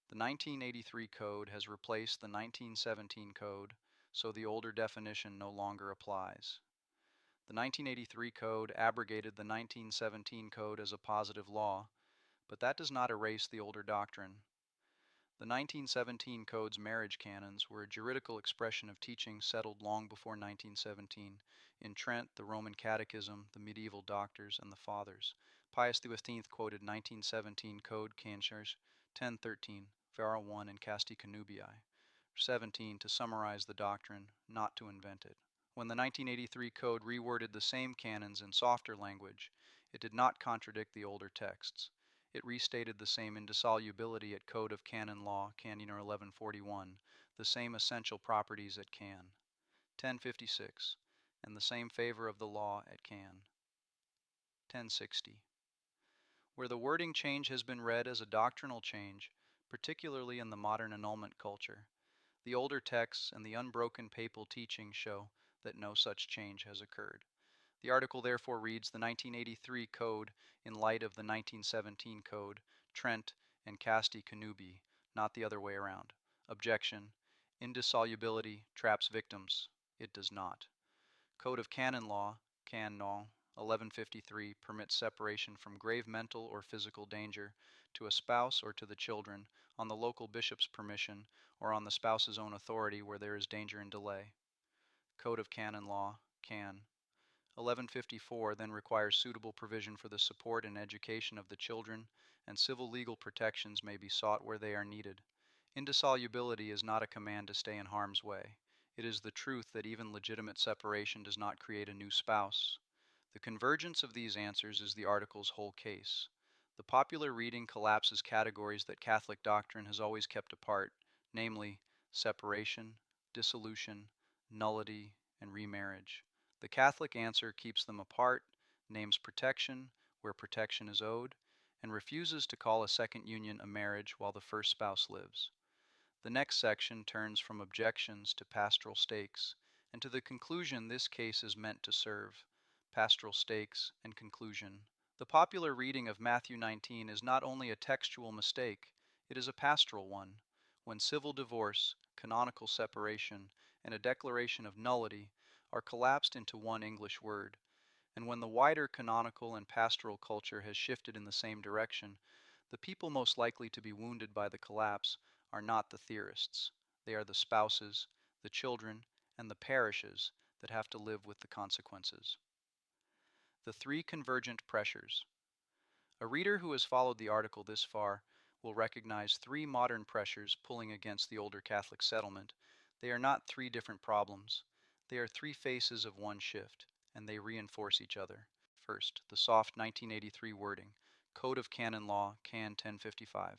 The 1983 Code has replaced the 1917 Code, so the older definition no longer applies. The 1983 Code abrogated the 1917 Code as a positive law, but that does not erase the older doctrine. The 1917 Code's marriage canons were a juridical expression of teaching settled long before 1917 in Trent, the Roman Catechism, the medieval doctors, and the Fathers. Pius XV quoted 1917 Code Canons 1013, Var 1, and Casti Connubii 17 to summarize the doctrine, not to invent it. When the 1983 Code reworded the same canons in softer language, it did not contradict the older texts. It restated the same indissolubility at Code of Canon Law, Canon 1141, the same essential properties at Can. 1056, and the same favor of the law at Can. 1060. Where the wording change has been read as a doctrinal change, particularly in the modern annulment culture, the older texts and the unbroken papal teaching show that no such change has occurred. The article therefore reads the 1983 Code in light of the 1917 Code, Trent, and Casti Connubii, not the other way around. Objection. Indissolubility traps victims. It does not. Code of Canon Law, Can. 1153, permits separation from grave mental or physical danger to a spouse or to the children on the local bishop's permission or on the spouse's own authority where there is danger and delay. Code of Canon Law, Can. 1154 then requires suitable provision for the support and education of the children, and civil legal protections may be sought where they are needed. Indissolubility is not a command to stay in harm's way. It is the truth that even legitimate separation does not create a new spouse. The convergence of these answers is the article's whole case. The popular reading collapses categories that Catholic doctrine has always kept apart, namely separation, dissolution, nullity, and remarriage. The Catholic answer keeps them apart, names protection where protection is owed, and refuses to call a second union a marriage while the first spouse lives. The next section turns from objections to pastoral stakes, and to the conclusion this case is meant to serve. Pastoral stakes and conclusion. The popular reading of Matthew 19 is not only a textual mistake, it is a pastoral one. when civil divorce, canonical separation, and a declaration of nullity are collapsed into one English word, and when the wider canonical and pastoral culture has shifted in the same direction, the people most likely to be wounded by the collapse are not the theorists. They are the spouses, the children, and the parishes that have to live with the consequences. The three convergent pressures. A reader who has followed the article this far will recognize three modern pressures pulling against the older Catholic settlement. They are not three different problems. They are three faces of one shift, and they reinforce each other. First, the soft 1983 wording, Code of Canon Law, Can 1055.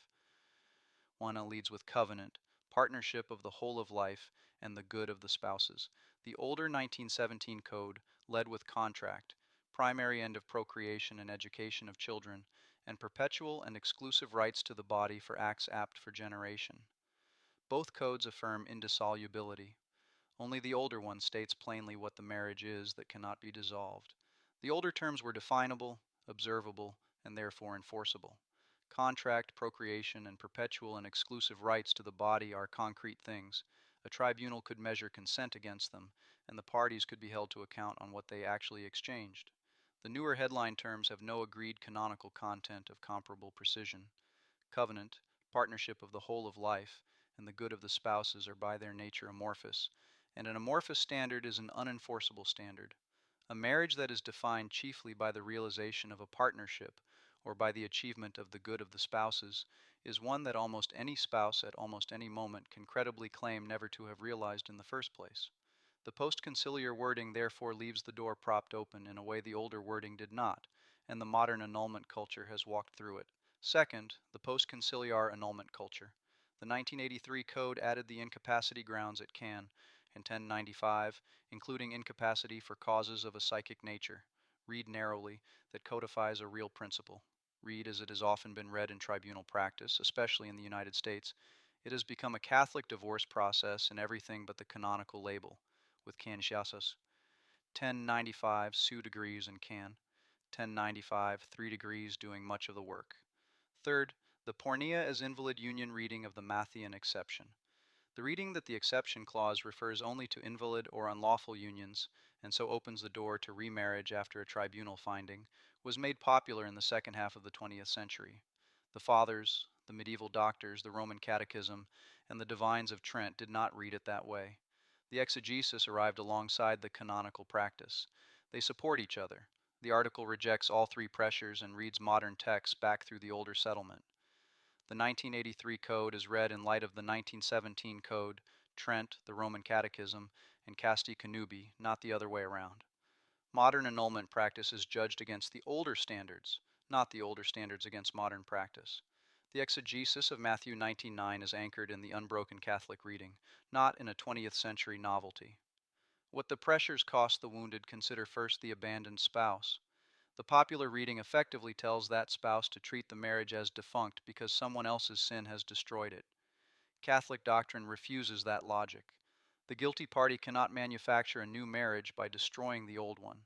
1 leads with covenant, partnership of the whole of life, and the good of the spouses. The older 1917 code led with contract, primary end of procreation and education of children, and perpetual and exclusive rights to the body for acts apt for generation. Both codes affirm indissolubility. Only the older one states plainly what the marriage is that cannot be dissolved. The older terms were definable, observable, and therefore enforceable. Contract, procreation, and perpetual and exclusive rights to the body are concrete things. A tribunal could measure consent against them, and the parties could be held to account on what they actually exchanged. The newer headline terms have no agreed canonical content of comparable precision. Covenant, partnership of the whole of life, and the good of the spouses are by their nature amorphous, and an amorphous standard is an unenforceable standard. A marriage that is defined chiefly by the realization of a partnership or by the achievement of the good of the spouses is one that almost any spouse at almost any moment can credibly claim never to have realized in the first place. The post-conciliar wording therefore leaves the door propped open in a way the older wording did not, and the modern annulment culture has walked through it. Second, the post-conciliar annulment culture. The 1983 code added the incapacity grounds it can, in 1095, including incapacity for causes of a psychic nature. Read narrowly, that codifies a real principle. Read as it has often been read in tribunal practice, especially in the United States. It has become a Catholic divorce process in everything but the canonical label, with canisiasis. 1095, su degrees and can. 1095, 3 degrees doing much of the work. Third, the pornea as invalid union reading of the Matthean exception. The reading that the exception clause refers only to invalid or unlawful unions, and so opens the door to remarriage after a tribunal finding, was made popular in the second half of the 20th century. The Fathers, the medieval doctors, the Roman Catechism, and the divines of Trent did not read it that way. The exegesis arrived alongside the canonical practice. They support each other. The article rejects all three pressures and reads modern texts back through the older settlement. The 1983 code is read in light of the 1917 code, Trent, the Roman Catechism, and Casti Connubii, not the other way around. Modern annulment practice is judged against the older standards, not the older standards against modern practice. The exegesis of Matthew 19:9 is anchored in the unbroken Catholic reading, not in a 20th century novelty. What the pressures cost the wounded, consider first the abandoned spouse. The popular reading effectively tells that spouse to treat the marriage as defunct because someone else's sin has destroyed it. Catholic doctrine refuses that logic. The guilty party cannot manufacture a new marriage by destroying the old one.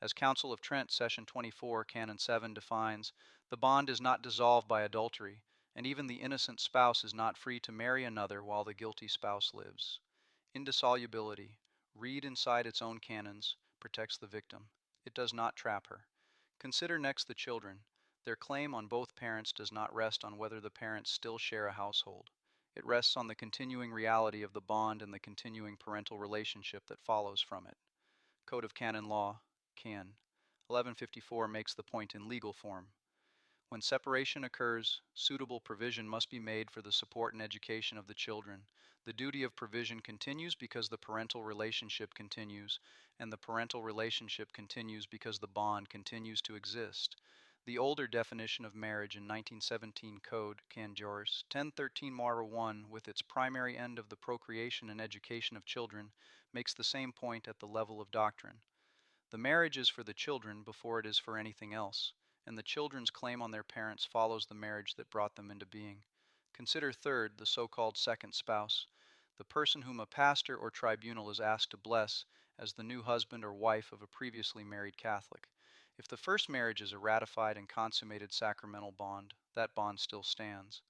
As Council of Trent, Session 24, Canon 7 defines, the bond is not dissolved by adultery, and even the innocent spouse is not free to marry another while the guilty spouse lives. Indissolubility, read inside its own canons, protects the victim. It does not trap her. Consider next the children. Their claim on both parents does not rest on whether the parents still share a household. It rests on the continuing reality of the bond and the continuing parental relationship that follows from it. Code of Canon Law, Can. 1154 makes the point in legal form. When separation occurs, suitable provision must be made for the support and education of the children. The duty of provision continues because the parental relationship continues, and the parental relationship continues because the bond continues to exist. The older definition of marriage in 1917 Code, Can Juris, 1013 Mara 1, with its primary end of the procreation and education of children, makes the same point at the level of doctrine. The marriage is for the children before it is for anything else, and the children's claim on their parents follows the marriage that brought them into being. Consider third, the so-called second spouse, the person whom a pastor or tribunal is asked to bless as the new husband or wife of a previously married Catholic. If the first marriage is a ratified and consummated sacramental bond, that bond still stands.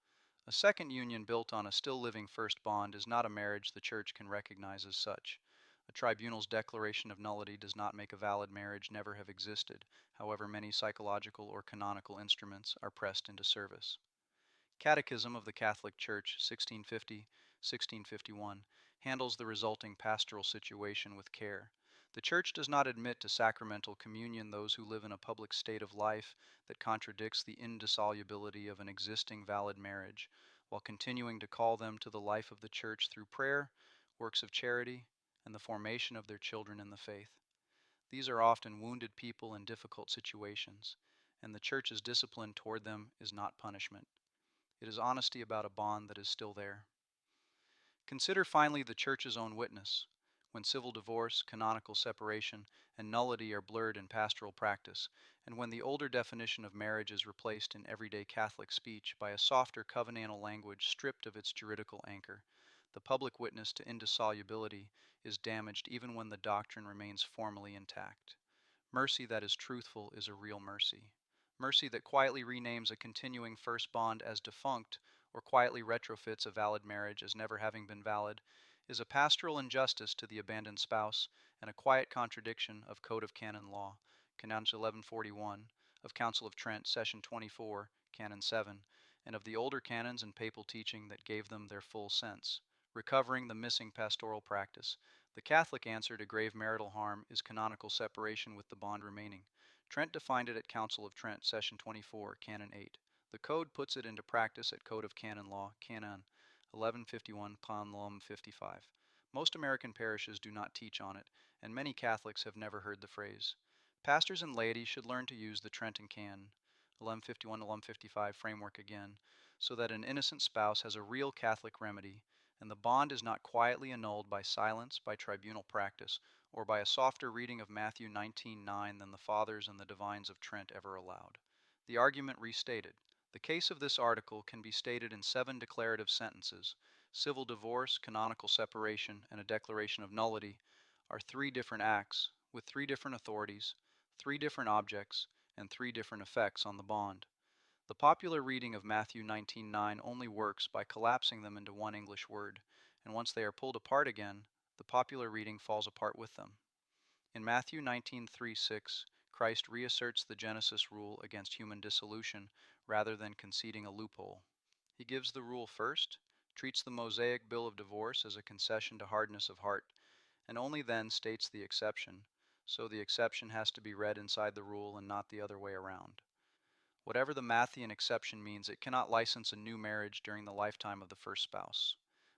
A second union built on a still living first bond is not a marriage the Church can recognize as such. A tribunal's declaration of nullity does not make a valid marriage never have existed, however many psychological or canonical instruments are pressed into service. Catechism of the Catholic Church, 1650 1651, handles the resulting pastoral situation with care. The Church does not admit to sacramental communion those who live in a public state of life that contradicts the indissolubility of an existing valid marriage, while continuing to call them to the life of the Church through prayer, works of charity, and the formation of their children in the faith. These are often wounded people in difficult situations, and the Church's discipline toward them is not punishment. It is honesty about a bond that is still there. Consider finally the Church's own witness. When civil divorce, canonical separation, and nullity are blurred in pastoral practice, and when the older definition of marriage is replaced in everyday Catholic speech by a softer covenantal language stripped of its juridical anchor, the public witness to indissolubility is damaged even when the doctrine remains formally intact. Mercy that is truthful is a real mercy. Mercy that quietly renames a continuing first bond as defunct or quietly retrofits a valid marriage as never having been valid is a pastoral injustice to the abandoned spouse and a quiet contradiction of Code of Canon Law, Canonical 1141, of Council of Trent, Session 24, Canon 7, and of the older canons and papal teaching that gave them their full sense. Recovering the missing pastoral practice, the Catholic answer to grave marital harm is canonical separation with the bond remaining. Trent defined it at Council of Trent, Session 24, Canon 8. The Code puts it into practice at Code of Canon Law, Canon 1151, Palm 55. Most American parishes do not teach on it, and many Catholics have never heard the phrase. Pastors and laity should learn to use the Trent and Canon 1151 to 1155 framework again, so that an innocent spouse has a real Catholic remedy, and the bond is not quietly annulled by silence, by tribunal practice, or by a softer reading of Matthew 19:9 than the Fathers and the Divines of Trent ever allowed. The argument restated. The case of this article can be stated in 7 declarative sentences. Civil divorce, canonical separation, and a declaration of nullity are 3 different acts, with 3 different authorities, 3 different objects, and 3 different effects on the bond. The popular reading of Matthew 19:9 only works by collapsing them into one English word, and once they are pulled apart again, the popular reading falls apart with them. In Matthew 19:3-6, Christ reasserts the Genesis rule against human dissolution rather than conceding a loophole. He gives the rule first, treats the Mosaic bill of divorce as a concession to hardness of heart, and only then states the exception, so the exception has to be read inside the rule and not the other way around. Whatever the Matthean exception means, it cannot license a new marriage during the lifetime of the first spouse.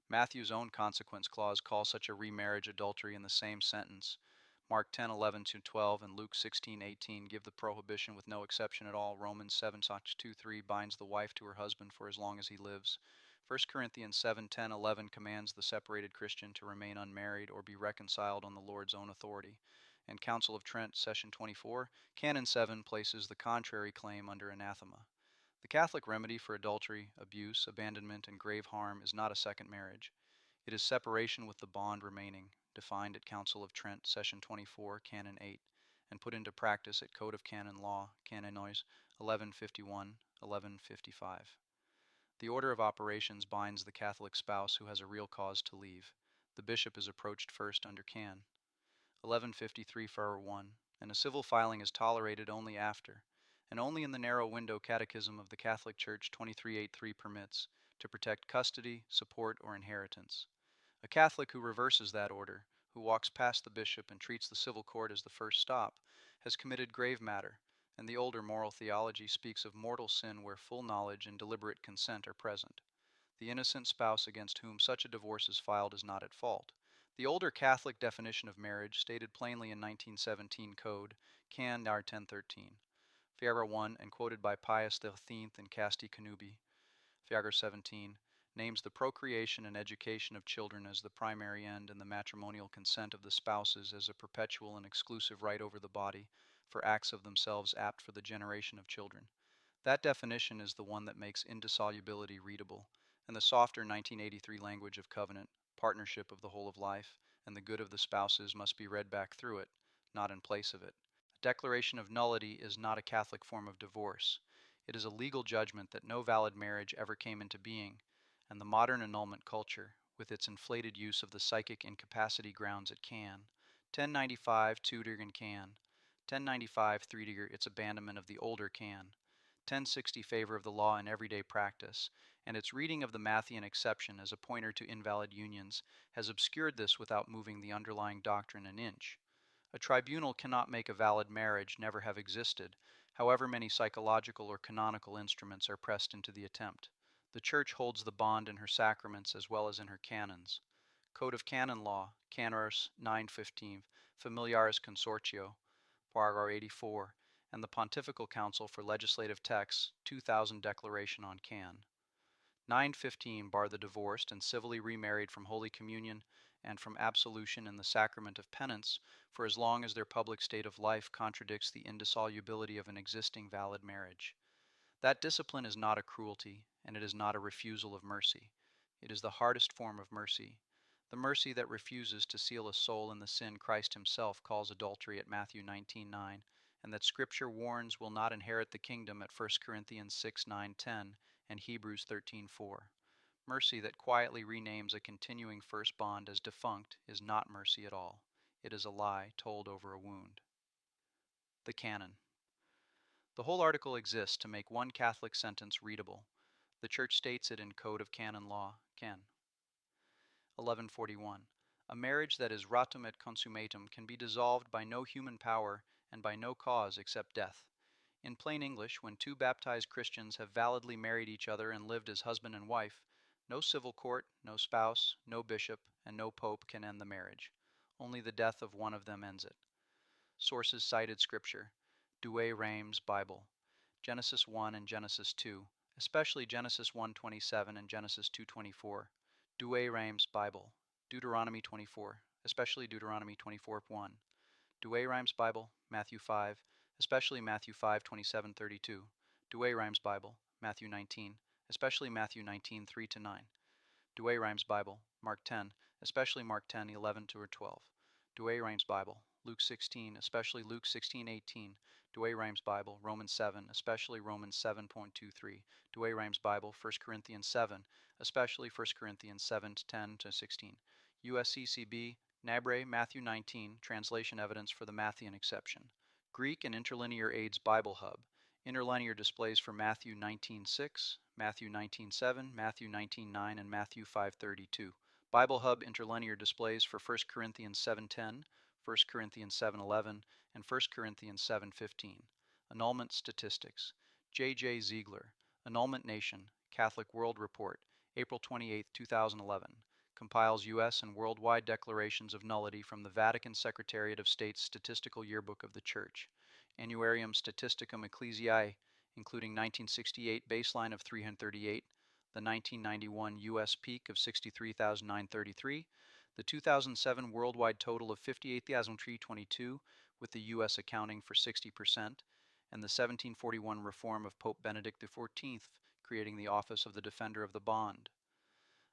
Matthew's own consequence clause calls such a remarriage adultery in the same sentence. Mark 10:11-12 and Luke 16:18 give the prohibition with no exception at all. Romans 7:2-3 binds the wife to her husband for as long as he lives. 1 Corinthians 7:10-11 commands the separated Christian to remain unmarried or be reconciled on the Lord's own authority. And Council of Trent, Session 24, Canon 7 places the contrary claim under anathema. The Catholic remedy for adultery, abuse, abandonment, and grave harm is not a second marriage. It is separation with the bond remaining, defined at Council of Trent, Session 24, Canon 8, and put into practice at Code of Canon Law, Canonies 1151, 1155. The order of operations binds the Catholic spouse who has a real cause to leave. The bishop is approached first under Can. 1153 for 1, and a civil filing is tolerated only after, and only in the narrow window Catechism of the Catholic Church 2383 permits, to protect custody, support, or inheritance. A Catholic who reverses that order, who walks past the bishop and treats the civil court as the first stop, has committed grave matter, and the older moral theology speaks of mortal sin where full knowledge and deliberate consent are present. The innocent spouse against whom such a divorce is filed is not at fault. The older Catholic definition of marriage, stated plainly in 1917 Code, Can. R. 1013, Fiagra 1, and quoted by Pius X in Casti Connubii, Fiagra 17, names the procreation and education of children as the primary end and the matrimonial consent of the spouses as a perpetual and exclusive right over the body for acts of themselves apt for the generation of children. That definition is the one that makes indissolubility readable, and the softer 1983 language of covenant, partnership of the whole of life, and the good of the spouses must be read back through it, not in place of it. A declaration of nullity is not a Catholic form of divorce. It is a legal judgment that no valid marriage ever came into being, and the modern annulment culture, with its inflated use of the psychic incapacity grounds it can, 1095 Tüdingen can, 1095 Thüdinger its abandonment of the older can, 1060 favor of the law in everyday practice, and its reading of the Matthean exception as a pointer to invalid unions has obscured this without moving the underlying doctrine an inch. A tribunal cannot make a valid marriage never have existed, however many psychological or canonical instruments are pressed into the attempt. The Church holds the bond in her sacraments as well as in her canons. Code of Canon Law, Canors 915, Familiaris Consortio, paragraph 84, and the Pontifical Council for Legislative Texts, 2000 Declaration on Can. 915 bar the divorced and civilly remarried from Holy Communion and from absolution in the sacrament of penance for as long as their public state of life contradicts the indissolubility of an existing valid marriage. That discipline is not a cruelty, and it is not a refusal of mercy. It is the hardest form of mercy, the mercy that refuses to seal a soul in the sin Christ himself calls adultery at Matthew 19:9, and that Scripture warns will not inherit the kingdom at 1 Corinthians 6:9-10 and Hebrews 13:4. Mercy that quietly renames a continuing first bond as defunct is not mercy at all. It is a lie told over a wound. The Canon. The whole article exists to make one Catholic sentence readable. The Church states it in Code of Canon Law, Can. 1141. A marriage that is ratum et consummatum can be dissolved by no human power and by no cause except death. In plain English, when two baptized Christians have validly married each other and lived as husband and wife, no civil court, no spouse, no bishop, and no pope can end the marriage. Only the death of one of them ends it. Sources cited Scripture. Douay Rheims Bible. Genesis 1 and Genesis 2, especially Genesis 1:27 and Genesis 2:24. Douay Rheims Bible. Deuteronomy 24, especially Deuteronomy 24:1. Douay Rheims Bible. Matthew 5, especially Matthew 5:27-32. Douay Rheims Bible. Matthew 19, especially Matthew 19:3-9. Douay Rheims Bible. Mark 10, especially Mark 10:11-12. Douay Rheims Bible. Luke 16, especially Luke 16:18. Douay Rheims Bible. Romans 7, especially Romans 7.23. Douay Rheims Bible. 1 Corinthians 7, especially 1 Corinthians 7:10-16. USCCB. Nabre, Matthew 19, translation evidence for the Matthean exception. Greek and Interlinear Aids Bible Hub. Interlinear displays for Matthew 19:6, Matthew 19:7, Matthew 19:9, and Matthew 5:32. Bible Hub interlinear displays for 1 Corinthians 7:10, 1 Corinthians 7:11, and 1 Corinthians 7:15. Annulment statistics. J. Ziegler, Annulment Nation, Catholic World Report, April 28, 2011. Compiles U.S. and worldwide declarations of nullity from the Vatican Secretariat of State's Statistical Yearbook of the Church. Annuarium Statisticum Ecclesiae, including 1968 baseline of 338, the 1991 U.S. peak of 63,933, the 2007 worldwide total of 58,322, with the U.S. accounting for 60%, and the 1741 reform of Pope Benedict XIV, creating the office of the Defender of the Bond.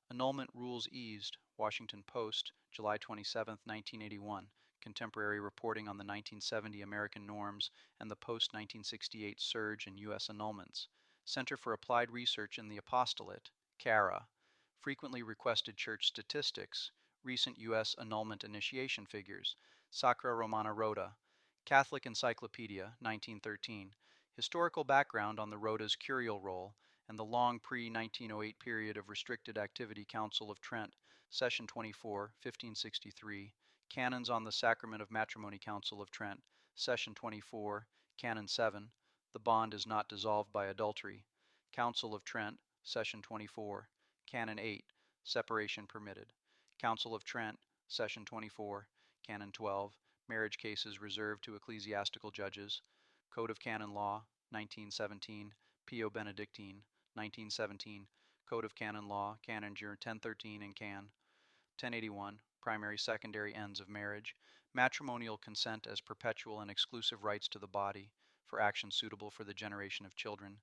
Annulment Rules Eased, Washington Post, July 27, 1981, contemporary reporting on the 1970 American norms and the post-1968 surge in U.S. annulments. Center for Applied Research in the Apostolate, CARA. Frequently Requested Church Statistics, recent U.S. annulment initiation figures, Sacra Romana Rota. Catholic Encyclopedia, 1913. Historical background on the Rota's curial role, and the long pre-1908 period of restricted activity Council of Trent, Session 24, 1563, Canons on the Sacrament of Matrimony Council of Trent, Session 24, Canon 7, the bond is not dissolved by adultery, Council of Trent, Session 24, Canon 8, separation permitted, Council of Trent, Session 24, Canon 12, marriage cases reserved to ecclesiastical judges, Code of Canon Law, 1917, Pio Benedictine, 1917, Code of Canon Law, Canon Jur 1013 and Can. 1081, Primary Secondary Ends of Marriage, Matrimonial Consent as Perpetual and Exclusive Rights to the Body, for action suitable for the generation of children,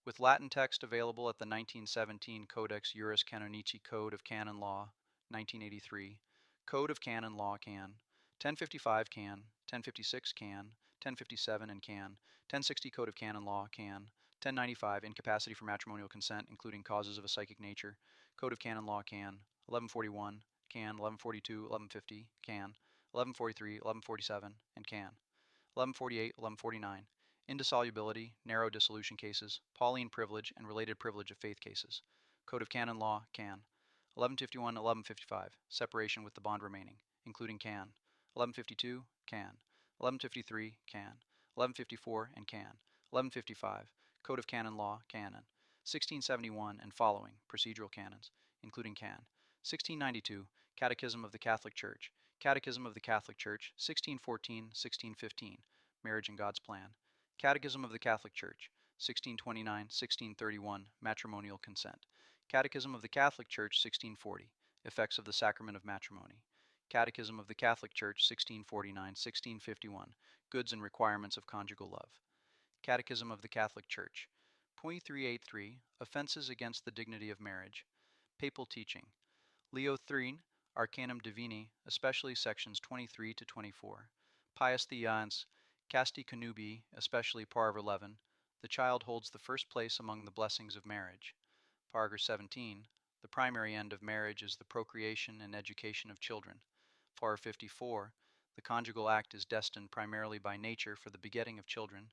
with Latin text available at the 1917 Codex Juris Canonici Code of Canon Law, 1983, Code of Canon Law Can. 1055 Can, 1056 Can, 1057 and Can, 1060 Code of Canon Law Can, 1095, incapacity for matrimonial consent, including causes of a psychic nature. Code of Canon Law, can. 1141, can. 1142, 1150, can. 1143, 1147, and can. 1148, 1149, indissolubility, narrow dissolution cases, Pauline privilege, and related privilege of faith cases. Code of Canon Law, can. 1151, 1155, separation with the bond remaining, including can. 1152, can. 1153, can. 1154, and can. 1155, Code of Canon Law, canon. 1671 and following, procedural canons, including can. 1692, Catechism of the Catholic Church. Catechism of the Catholic Church, 1614, 1615, Marriage and God's Plan. Catechism of the Catholic Church, 1629, 1631, Matrimonial Consent. Catechism of the Catholic Church, 1640, Effects of the Sacrament of Matrimony. Catechism of the Catholic Church, 1649, 1651, Goods and Requirements of Conjugal Love. Catechism of the Catholic Church. 383, Offenses against the Dignity of Marriage. Papal Teaching. Leo III, Arcanum Divini, especially sections 23 to 24. Pius IX, Casti Connubii, especially paragraph 11. The child holds the first place among the blessings of marriage. Paragraph 17. The primary end of marriage is the procreation and education of children. Paragraph 54. The conjugal act is destined primarily by nature for the begetting of children.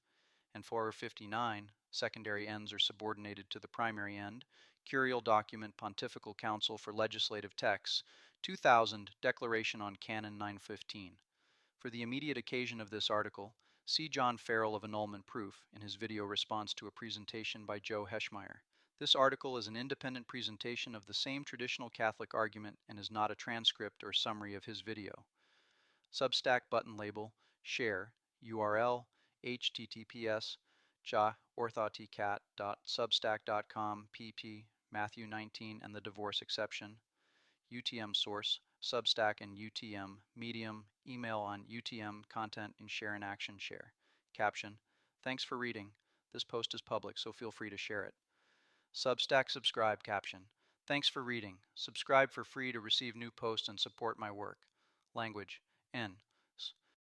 And paragraph 59. Secondary ends are subordinated to the primary end. Curial document Pontifical Council for Legislative Texts, 2000, Declaration on Canon 915. For the immediate occasion of this article, see John Farrell of Annulment Proof in his video response to a presentation by Joe Heschmeyer. This article is an independent presentation of the same traditional Catholic argument and is not a transcript or summary of his video. Substack button label, share, URL, https orthotcat.substack.com pp Matthew 19 and the divorce exception. UTM source, Substack and UTM, medium, email on UTM, content and share in action share. Caption, thanks for reading. This post is public, so feel free to share it. Substack subscribe. Caption, thanks for reading. Subscribe for free to receive new posts and support my work. Language, N.